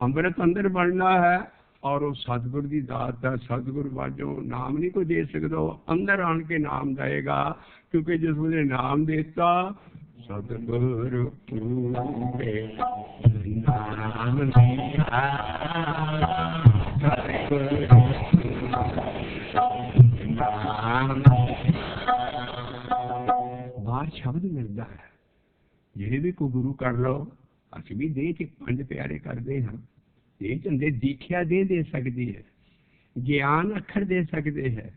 ਅੰਮ੍ਰਿਤ ਅੰਦਰ ਬਣਨਾ ਹੈ ਔਰ ਉਹ ਸਤਿਗੁਰ ਦੀ ਦਾਤ ਹੈ। ਸਤਿਗੁਰ ਵਾਜੋਂ ਨਾਮ ਨਹੀਂ ਕੋਈ ਦੇ ਸਕਦਾ ਉਹ ਅੰਦਰ ਆਣ ਕੇ ਨਾਮ ਦੇਗਾ ਕਿਉਂਕਿ ਜਿਸ ਵੇਲੇ ਨਾਮ ਦੇਤਾ ਸਤਿਗੁਰ ਪੂਰੇ ਨਾਮ ਬਾਹਰ ਸ਼ਬਦ ਮਿਲਦਾ ਹੈ। ਜਿਹੜੇ ਵੀ ਕੋਈ ਗੁਰੂ ਕਰ ਲਓ ਅਸੀਂ ਵੀ ਦੇਹ ਚ ਪੰਜ ਪਿਆਰੇ ਕਰਦੇ ਹਾਂ। ਇਹ ਚੰਦੇ ਦੀਖਿਆ ਦੇ ਸਕਦੀ ਹੈ ਗਿਆਨ ਅੱਖਰ ਦੇ ਸਕਦੇ ਹੈ।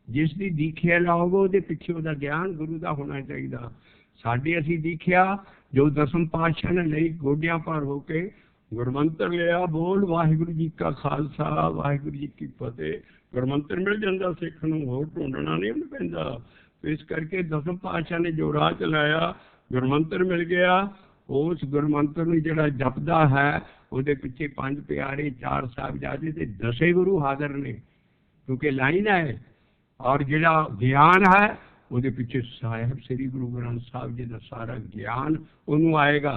ਜਿਸ ਦੀ ਦੀਖਿਆ ਲਾਓਗੇ ਉਹਦੇ ਪਿੱਛੇ ਉਹਦਾ ਗਿਆਨ ਗੁਰੂ ਦਾ ਹੋਣਾ ਚਾਹੀਦਾ। ਸਾਡੇ ਅਸੀਂ ਦੀਖਿਆ ਜੋ ਦਸਮ ਪਾਤਸ਼ਾਹ ਨੇ ਲਈ ਗੋਡਿਆਂ ਪਰ ਹੋ ਕੇ ਗੁਰਮੰਤਰ ਲਿਆ ਬੋਲ ਵਾਹਿਗੁਰੂ ਜੀ ਕਾ ਖਾਲਸਾ ਵਾਹਿਗੁਰੂ ਜੀ ਕੀ ਫਤਿਹ। ਗੁਰਮੰਤਰ ਮਿਲ ਜਾਂਦਾ ਸਿੱਖ ਨੂੰ ਹੋਰ ਢੂੰਡਣਾ ਨਹੀਂ ਉਹਨੂੰ ਪੈਂਦਾ। ਇਸ ਕਰਕੇ ਦਸਮ ਪਾਤਸ਼ਾਹ ਨੇ ਜੋ ਰਾਹ ਚਲਾਇਆ ਗੁਰਮੰਤਰ ਮਿਲ ਗਿਆ। ਉਸ ਗੁਰਮੰਤਰ ਨੂੰ ਜਿਹੜਾ ਜਪਦਾ ਹੈ ਉਹਦੇ ਪਿੱਛੇ ਪੰਜ ਪਿਆਰੇ ਚਾਰ ਸਾਹਿਬਜ਼ਾਦੇ ਤੇ ਦਸੇ ਗੁਰੂ ਹਾਜ਼ਰ ਨੇ ਕਿਉਂਕਿ ਲਾਈਨ ਹੈ। ਔਰ ਜਿਹੜਾ ਗਿਆਨ ਹੈ ਉਹਦੇ ਪਿੱਛੇ ਸਾਹਿਬ ਸ੍ਰੀ ਗੁਰੂ ਗ੍ਰੰਥ ਸਾਹਿਬ ਜੀ ਦਾ ਸਾਰਾ ਗਿਆਨ ਉਹਨੂੰ ਆਏਗਾ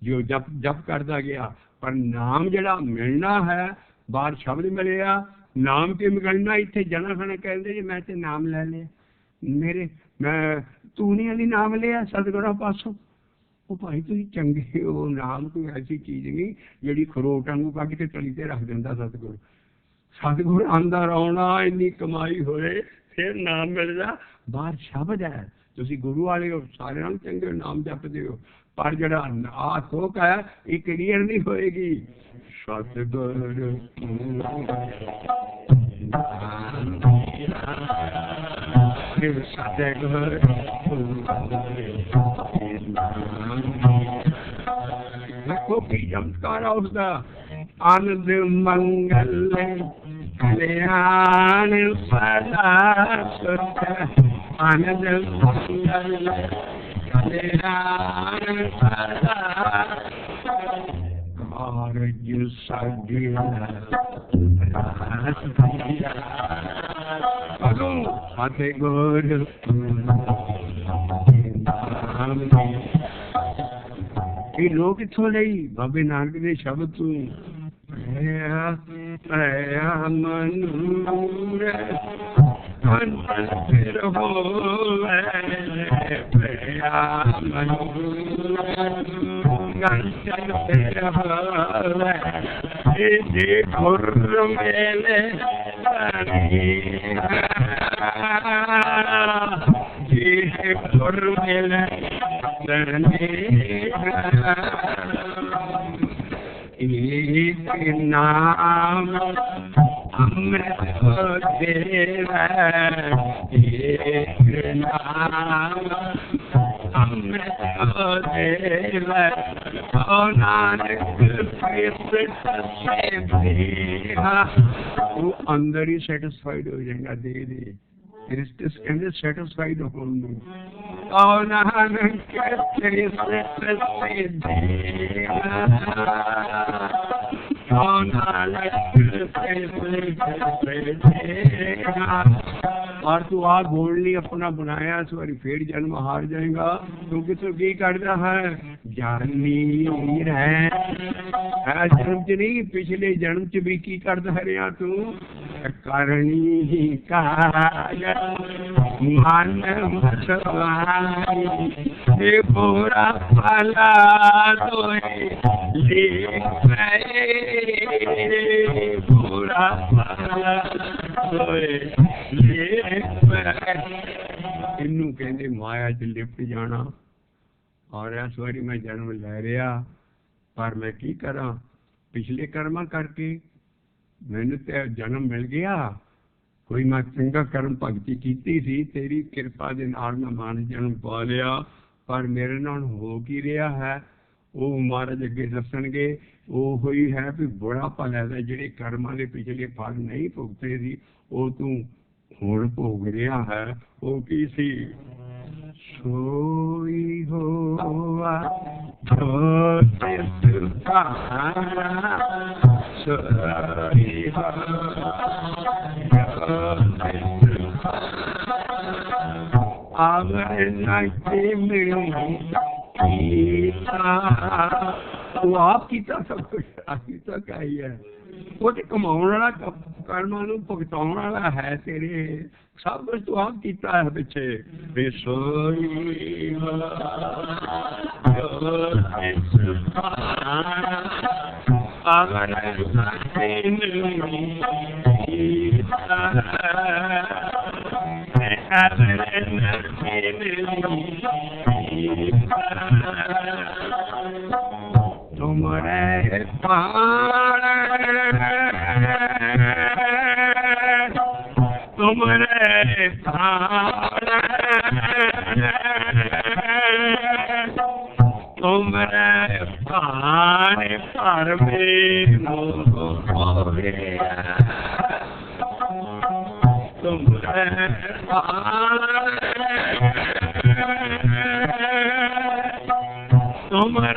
ਜੋ ਜਪ ਕਰਦਾ ਗਿਆ। ਪਰ ਨਾਮ ਜਿਹੜਾ ਮਿਲਣਾ ਹੈ ਬਾਹਰ ਸ਼ਬਦ ਮਿਲਿਆ ਨਾਮ ਕੇ ਮਿਲਣਾ। ਇੱਥੇ ਜਣਾ ਖਣਾ ਕਹਿੰਦੇ ਜੀ ਮੈਂ ਤੇ ਨਾਮ ਲੈ ਲਿਆ ਮੈਂ ਤੂੰ ਨਹੀਂ ਅਲੀ ਨਾਮ ਲਿਆ ਸਤਿਗੁਰਾਂ ਪਾਸੋਂ। ਉਹ ਭਾਈ ਤੁਸੀਂ ਚੰਗੇ ਉਹ ਨਾਮ ਕੋਈ ਐਸੀ ਚੀਜ਼ ਨਹੀਂ ਜਿਹੜੀ ਖਰੋਟਾਂ ਨੂੰ ਕੱਢ ਕੇ ਤਲੀ ਤੇ ਰੱਖ ਦਿੰਦਾ ਸਤਿਗੁਰ। ਸਤਿਗੁਰ ਆਂਦਾ ਰੌਣਾ ਇੰਨੀ ਕਮਾਈ ਹੋਏ ਫਿਰ ਨਾਮ ਮਿਲਦਾ। ਬਾਹਰ ਸ਼ਬਦ ਹੈ ਤੁਸੀਂ ਗੁਰੂ ਵਾਲੇ ਹੋ ਸਾਰਿਆਂ ਨੂੰ ਚੰਗੇ ਨਾਮ ਜਪਦੇ ਹੋ ਪਰ ਜਿਹੜਾ ਆਹ ਥੋਕ ਹੈ ਇਹ ਕਲੀਅਰ ਨਹੀਂ ਹੋਏਗੀ। ਸਤਿਗੁਰ ਸਤਿਗੁਰ ਦੇਖੋ ਕੀ ਚਮਤਕਾਰ ਉਸਦਾ ਆਨੰਦ ਮੰਗਲ ਕਲਿਆਣ ਸਦਾ ਸੁਖ ਆਨੰਦ ਮੰਗਲ ਕਲਿਆਣ ਸਦਾ ਕਾਰਜ ਸਾਜਿਆ ਸਤਿਗੁਰ ਇਹ ਲੋਕ ਇੱਥੋਂ ਲਈ ਬਾਬੇ ਨਾਨਕ ਦੇ ਸ਼ਬਦ ਤੋਂ ਮਨੂਰ ਫਿਰ ਹੋਵੇ ਕੰਚਨ ਫਿਰ ਹੋਵੇ ਜੇ ਗੁਰ ਮੇਲੇ ਜੇ ਗੁਰ ਮੇਲੇ एक नाम अमृत देव, एक नाम अमृत देव, ओ नानक तू अंदर ही सेटिस्फाइड हो जाएगा। दे दे कहते सेटिस्फाइड होने और तू आ बोल ली अपना बनाया सॉरी फिर जन्म हार जाएगा, क्योंकि तू की करता है जानी है जन्म च नहीं पिछले जन्म च भी की करता है तू करनी का मन मछवाई पूरा फला पूरा इनू कहते माया च लिपट जाना। और इस बारी मैं जन्म लै रहा पर मैं की करा पिछले कर्मा करके मैनू तो जन्म मिल गया, कोई मैं चंगा कर्म भगती की सी, तेरी कृपा दे नाल मैं मानस जन्म पा लिया, पर मेरे नाल हो की रहा है वो महाराज अगे दसणगे। वो हुई है भी बुरा भला है जिहड़े कर्मां दे पिछले फल नहीं भुगते सी वो तू हुण भोग रहा है। वो की सी सोई होआ सोई वो आप कीता सब कुछ कीता क्या ही है, वो तो कमाने वाला कर्मां नूं भुगताउण वाला है, तेरे सब कुछ तू आप कीता है पिछे तुमरे तुमरे तुमरे पानी पर में तुमरे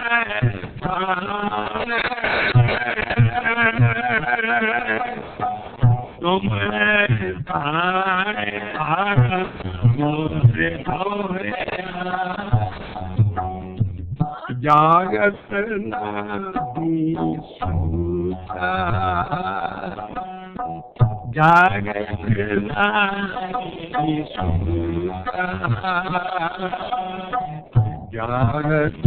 तुमरे तुमरे जागत नामी सूता जागत नामी सूता जागत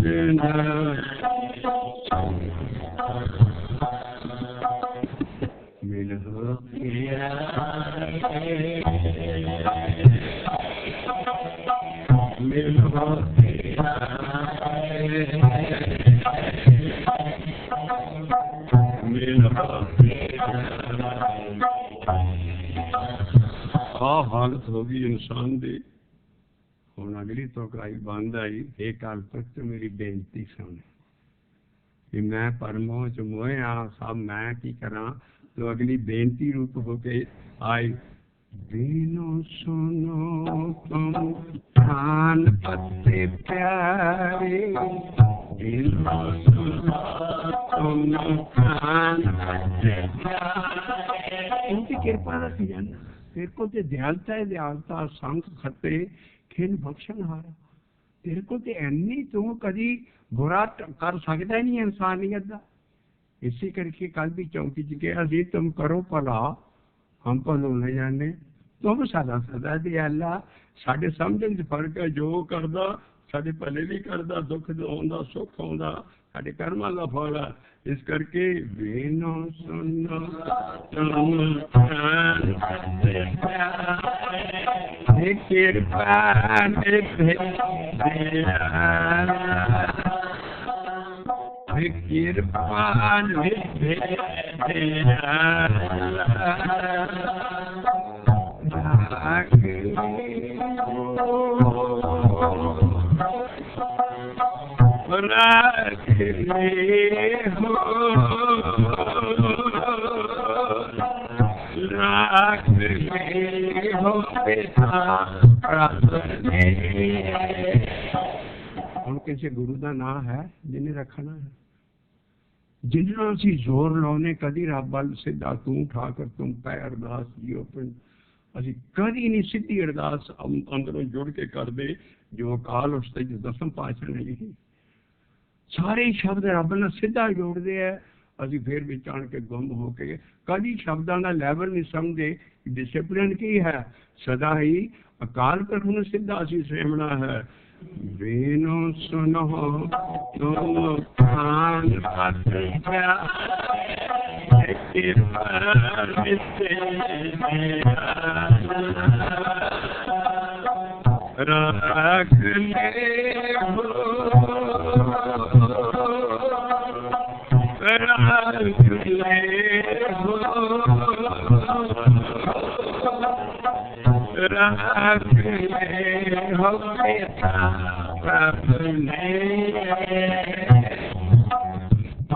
मिल हो मिल हो हालत होगी इंसान दी। हुण अगली तो आई बंद आई एक काल तक मेरी बेनती सुन कि मैं परमोह च मोया सब मैं की करा, तो अगली बेनती रूप होके आई बिनो सुनो तुम खान पत्ते प्यारे बिनो सुनो तुम खान पत्ते प्यारे उनकी कृपा रखी जाना। तेरे को ते दयालता है दयालता संख खते खिन बख्शन हारा, तेरे को ते एनी तू कभी बुरा कर सकता ही नहीं इंसानियत का। इसी करके कल भी चौकी च गया जी तुम करो भला हम भलो न जाने, तुम सदा सदा दयाला, साडे समझण च फर्क है, जो करदा साडे भले भी करदा, दुख आउंदा सुख आउंदा साडे कर्मां दा फल है। इस करके बिनो सुनो तुम कृपा किरपा निधे रख ले हो रख ले हो ਹੁਣ ਕਿਸੇ ਗੁਰੂ ਦਾ ਨਾਂ ਹੈ ਜਿਹਨੇ ਰੱਖਣਾ ਹੈ, ਜਿੰਨਾ ਅਸੀਂ ਜ਼ੋਰ ਲਾਉਨੇ ਕਦੀ ਰੱਬ ਵੱਲ ਸਿੱਧਾ ਤੂੰ ਠਾਕਰ ਤੂੰ ਪੈ ਅਰਦਾਸ ਜੀਓ ਪਿੰਡ, ਅਸੀਂ ਕਦੀ ਨਹੀਂ ਸਿੱਧੀ ਅਰਦਾਸ ਅੰਦਰੋਂ ਜੁੜ ਕੇ ਕਰਦੇ ਜੋ ਅਕਾਲ ਉਸਤੇ ਦਸਮ ਪਾਤਸ਼ਾਹ ਨੇ ਲਿਖੀ। ਸਾਰੇ ਸ਼ਬਦ ਰੱਬ ਨਾਲ ਸਿੱਧਾ ਜੋੜਦੇ ਆ, ਅਸੀਂ ਫਿਰ ਵਿੱਚ ਆਣ ਕੇ ਗੁੰਮ ਹੋ ਕੇ ਕਦੀ ਸ਼ਬਦਾਂ ਦਾ ਲੈਵਲ ਨਹੀਂ ਸਮਝਦੇ। ਡਿਸਿਪਲਿਨ ਕੀ ਹੈ? ਸਦਾ ਹੀ ਅਕਾਲ ਪੁਰਖ ਨੂੰ ਸਿੱਧਾ ਅਸੀਂ ਸੇਵਣਾ ਹੈ। ਵੇਨੋ ਸੁਨੋ ਤੁਮ ਖਾਨ ਕਿਰਪਾ ਰੱਖ ਲੈ ਹੋ ਰੱਖ ਲੈ ਹੋ ਰੱਖ ਲੈ ਹੋ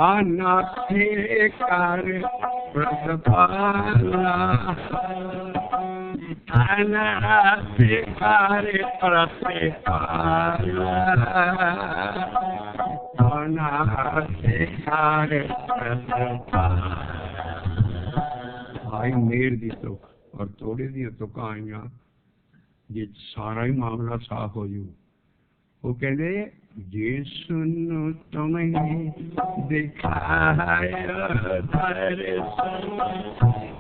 ਅਨਾਥੇ ਕਰ ਪ੍ਰਤਪਾਲਾ ਅਨਾਥੇ ਕਰ ਪ੍ਰਤਪਾਲਾ ਅਨਾਥੇ ਕਰ ਪ੍ਰਤਪਾਲਾ। ਆਈ ਮੇਰ ਦੀ ਤੁਕ ਔਰ ਥੋੜੇ ਦੀਆਂ ਤੁਕਾਂ ਆਈਆਂ ਜੇ ਸਾਰਾ ਹੀ ਮਾਮਲਾ ਸਾਫ਼ ਹੋ ਜੂ। ਉਹ ਕਹਿੰਦੇ ਜੇ ਸੁਨ ਤੁਮੇ ਦਿਖਾਇਆ ਤਾਰੇ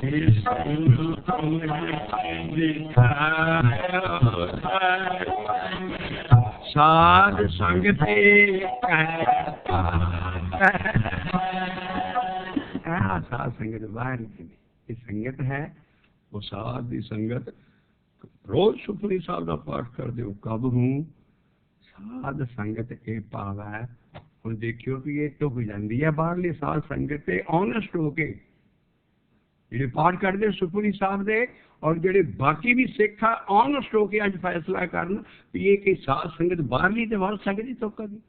ਜੇ ਸੁਨ ਤੁਮੇ ਦਿਖਾਇਆ ਸਾਧ ਸੰਗ ਤੇ ਸਾਧ ਸੰਗਤ ਬਾਹਰ ਇਹ ਸੰਗਤ ਹੈ, ਉਹ ਸਾਧ ਦੀ ਸੰਗਤ। ਰੋਜ਼ ਸੁਖਮਨੀ ਸਾਹਿਬ ਦਾ ਪਾਠ ਕਰਦੇ ਹੋ। ਕਬ ਹੂੰ ਸਾਧ ਸੰਗਤ ਇਹ ਪਾਵਾ ਹੈ। ਹੁਣ ਦੇਖਿਓ ਵੀ ਇਹ ਤੋਂ ਹੋ ਜਾਂਦੀ ਹੈ ਬਾਹਰਲੀ ਸਾਧ ਸੰਗਤ ਤੇ ਓਨੈਸਟ ਹੋ ਕੇ ਜਿਹੜੇ ਪਾਠ ਕਰਦੇ ਸੁਖਮਨੀ ਸਾਹਿਬ ਦੇ, ਔਰ ਜਿਹੜੇ ਬਾਕੀ ਵੀ ਸਿੱਖ ਆ ਓਨੈਸਟ ਹੋ ਕੇ ਅੱਜ ਫੈਸਲਾ ਕਰਨ ਵੀ ਇਹ ਕਿ ਸਾਧ ਸੰਗਤ ਬਾਹਰਲੀ ਤੇ ਵੱਧ ਸਕਦੀ ਤੋਂ ਕਦੀ।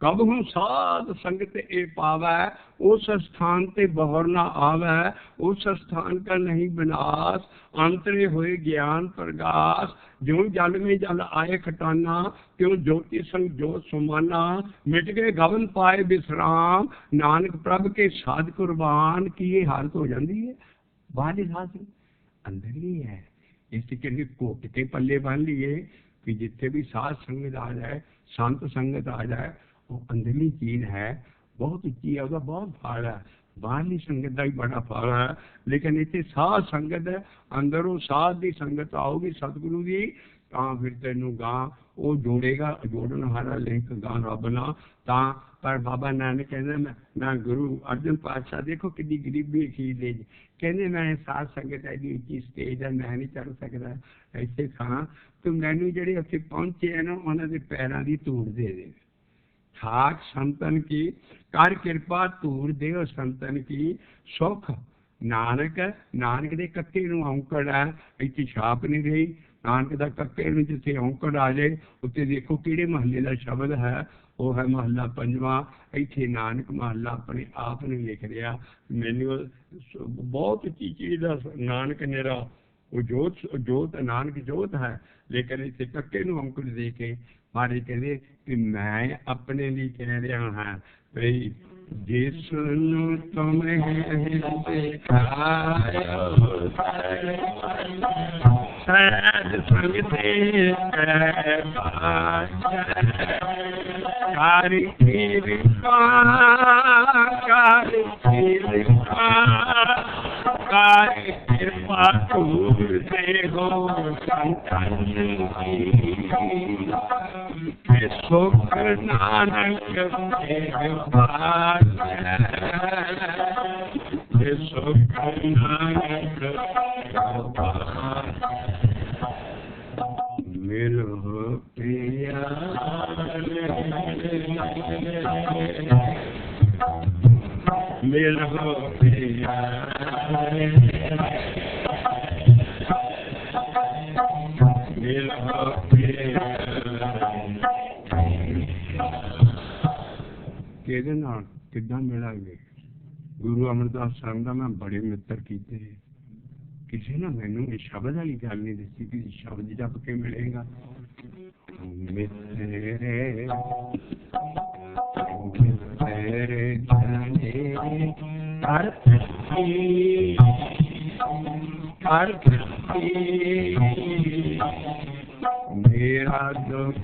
ਕਬ ਹੂੰ ਸਾਧ ਸੰਗਤ ਇਹ ਪਾਵੈ उस स्थान ते बहुर न आवै, उस स्थान का नहीं विनाश, अंतरे हुए ज्ञान प्रकाश, ज्यों जल में जल आए खटाना, त्यों ज्योति संग ज्योत सुमाना, मिट गए गवन पाए विश्राम, नानक प्रभ के साध कुर्बान की ये हालत हो जाती है। बाहरी हाथ अंदर ही है, इसके घोट के पल्ले बन लिए कि जिथे भी साध संगत आ जाए, संत संगत आ जाए, वो अंदरली चीज है, बहुत उच्ची है, उसका बहुत फाड़ है। बाहरली संगत का भी बड़ा फाड़ है, लेकिन इतने साध संगत है, अंदरों साध की संगत आओगी सतगुरु की, तो फिर तेनों गां वो जोड़ेगा, जोड़न हारा लिंक गां रब ना। पर बाबा नानक कहते मैं गुरु अर्जन पातशाह देखो कि गरीबी खीर दे, कहते मैं साध संगत एडी उच्ची स्टेज है, मैं नहीं चढ़ सकता ऐसे खां, तो मैनू जेडे उत्थे पहुंचे है ना उन्हां दे पैरां दी धूड़ दे दे। ठाक संतन की कर कृपा धूड़ दे संतन की सुख, नानक नानक दे कक्के नूं औंकड़ है, इत्थे छाप नहीं रही, नानक दा कक्के नूं जिथे औंकड़ आ जाए उत्ते देखो किहड़े महल्ले दा शब्द है, वो है महला पंजवां। इत्थे नानक महला अपने आप ने लिख रहा, मैनू बहुत चीज़ दा नानक नेरा वो जोत नानक जोत है, लेकिन इत्थे कक्के नूं औंकड़ दे के मारे कहते कि मैं अपने लिए कह रहा हाँ भाई, जिसनु तुम्हें साध संगते कृपा हो सुख नानक सुख नानक मिलो प्रिया मेल हो पिया मेल हो पिया किहदे नाल किद्दां मिलांगे गुरु अमरदास साहब दा मैं बड़े मित्र कीते किसी ने मैनू शब्द वाली गल नहीं दसी कि शब्द जप के मिलेगा मित्रे मेरा दुख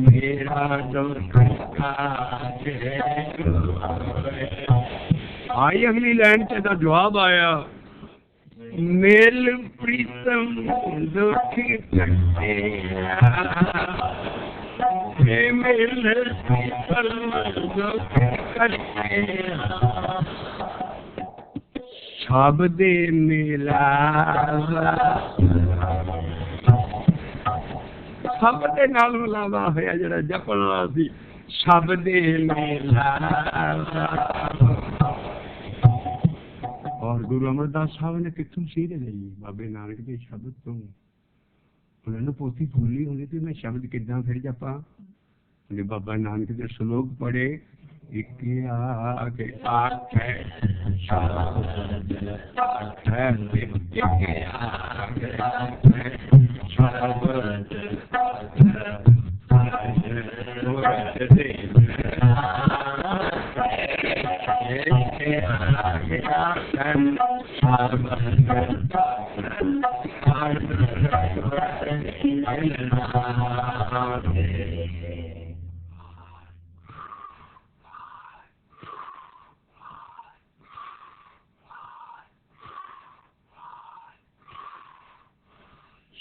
मेरा दुख आई अगली लाइन से तो जवाब आया मेल प्रीतम दुख मेल सब दे मेला सब दे नाल मिलावा होया जड़ा जपन वाला सी सब दे मेला और गुरु अमरदास साहब ने कितों सीध ली बाबे नानक के शब्द तो उन्होंने पोथी फूली होनी थी मैं शब्द किदा फिर जपा बाबा नानक के श्लोक पढ़े एक आगे आखे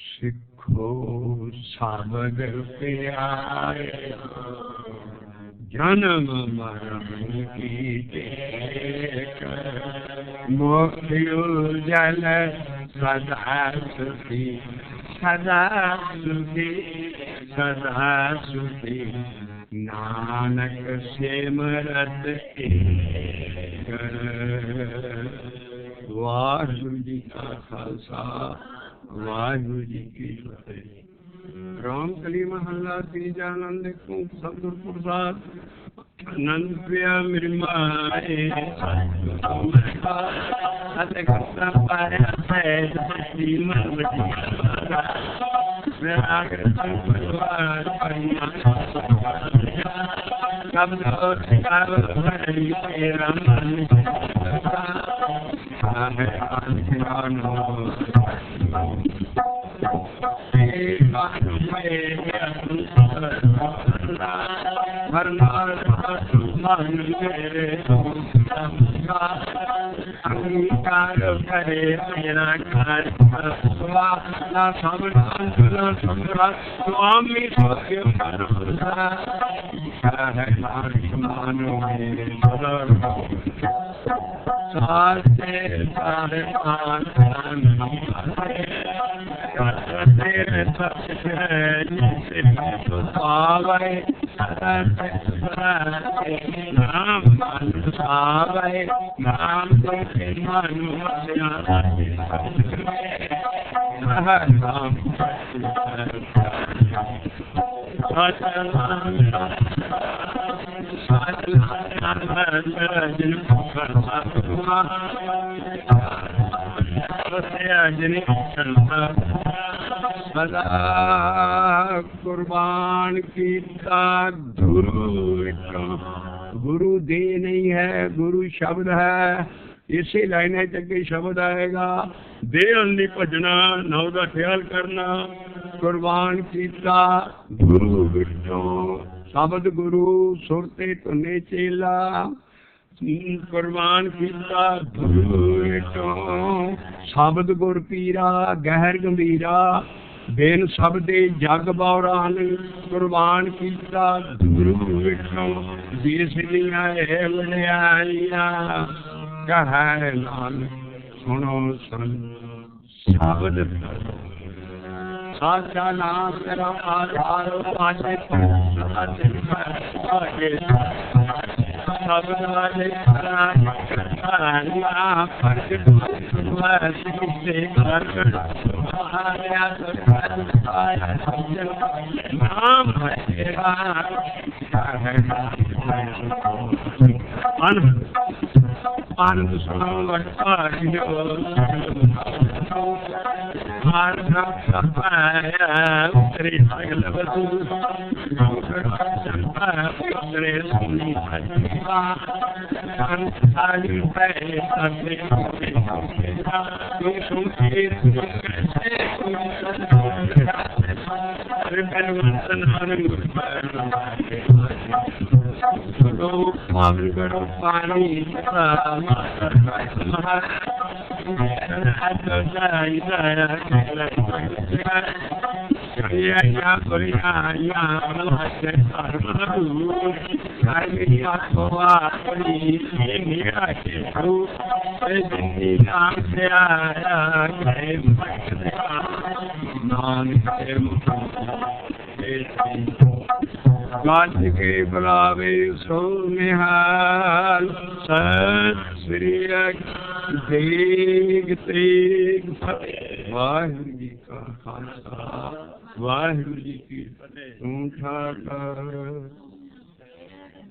सिखो साबद प्यारे जन्म मरण की मोक्ष जल सदा सुखी सदा सुखी सदा सुखी नानक सिमरत वाहिगुरु जी का खालसा वाहिगुरु जी की फतेह। राम कली महला तीजा आनंद को सतगुर प्रसाद आनंद प्रिया मेरी माए करता पाया है मन अंगीकार करे मेरा स्वामी मानो नाम नाम कुर्बान कीता गुरु दे नहीं है गुरु शब्द है। इसी लाइन अगे शब्द आएगा दे नहीं भजना ना उसका ख्याल करना कुर्बान कीता गुरु विचों शब्द गुरु सुरते तुने चेला कुर्बान कीता गुरु विचों शब्द गुर पीरा गहर गंभीरा बेन सब दे जग बौरान कुर्बान कीता दूर विठों देसलियां है वड्याइयां कहे नानक सुनो सन शब्द साचा नाम तेरा आधार पाजे शब्द वाले आनंद गाज के बुलावे सो निहाल सत श्री देग तेग वाहिगुरु जी का खालसा वाहिगुरु जी की फतेह। तू ठाकर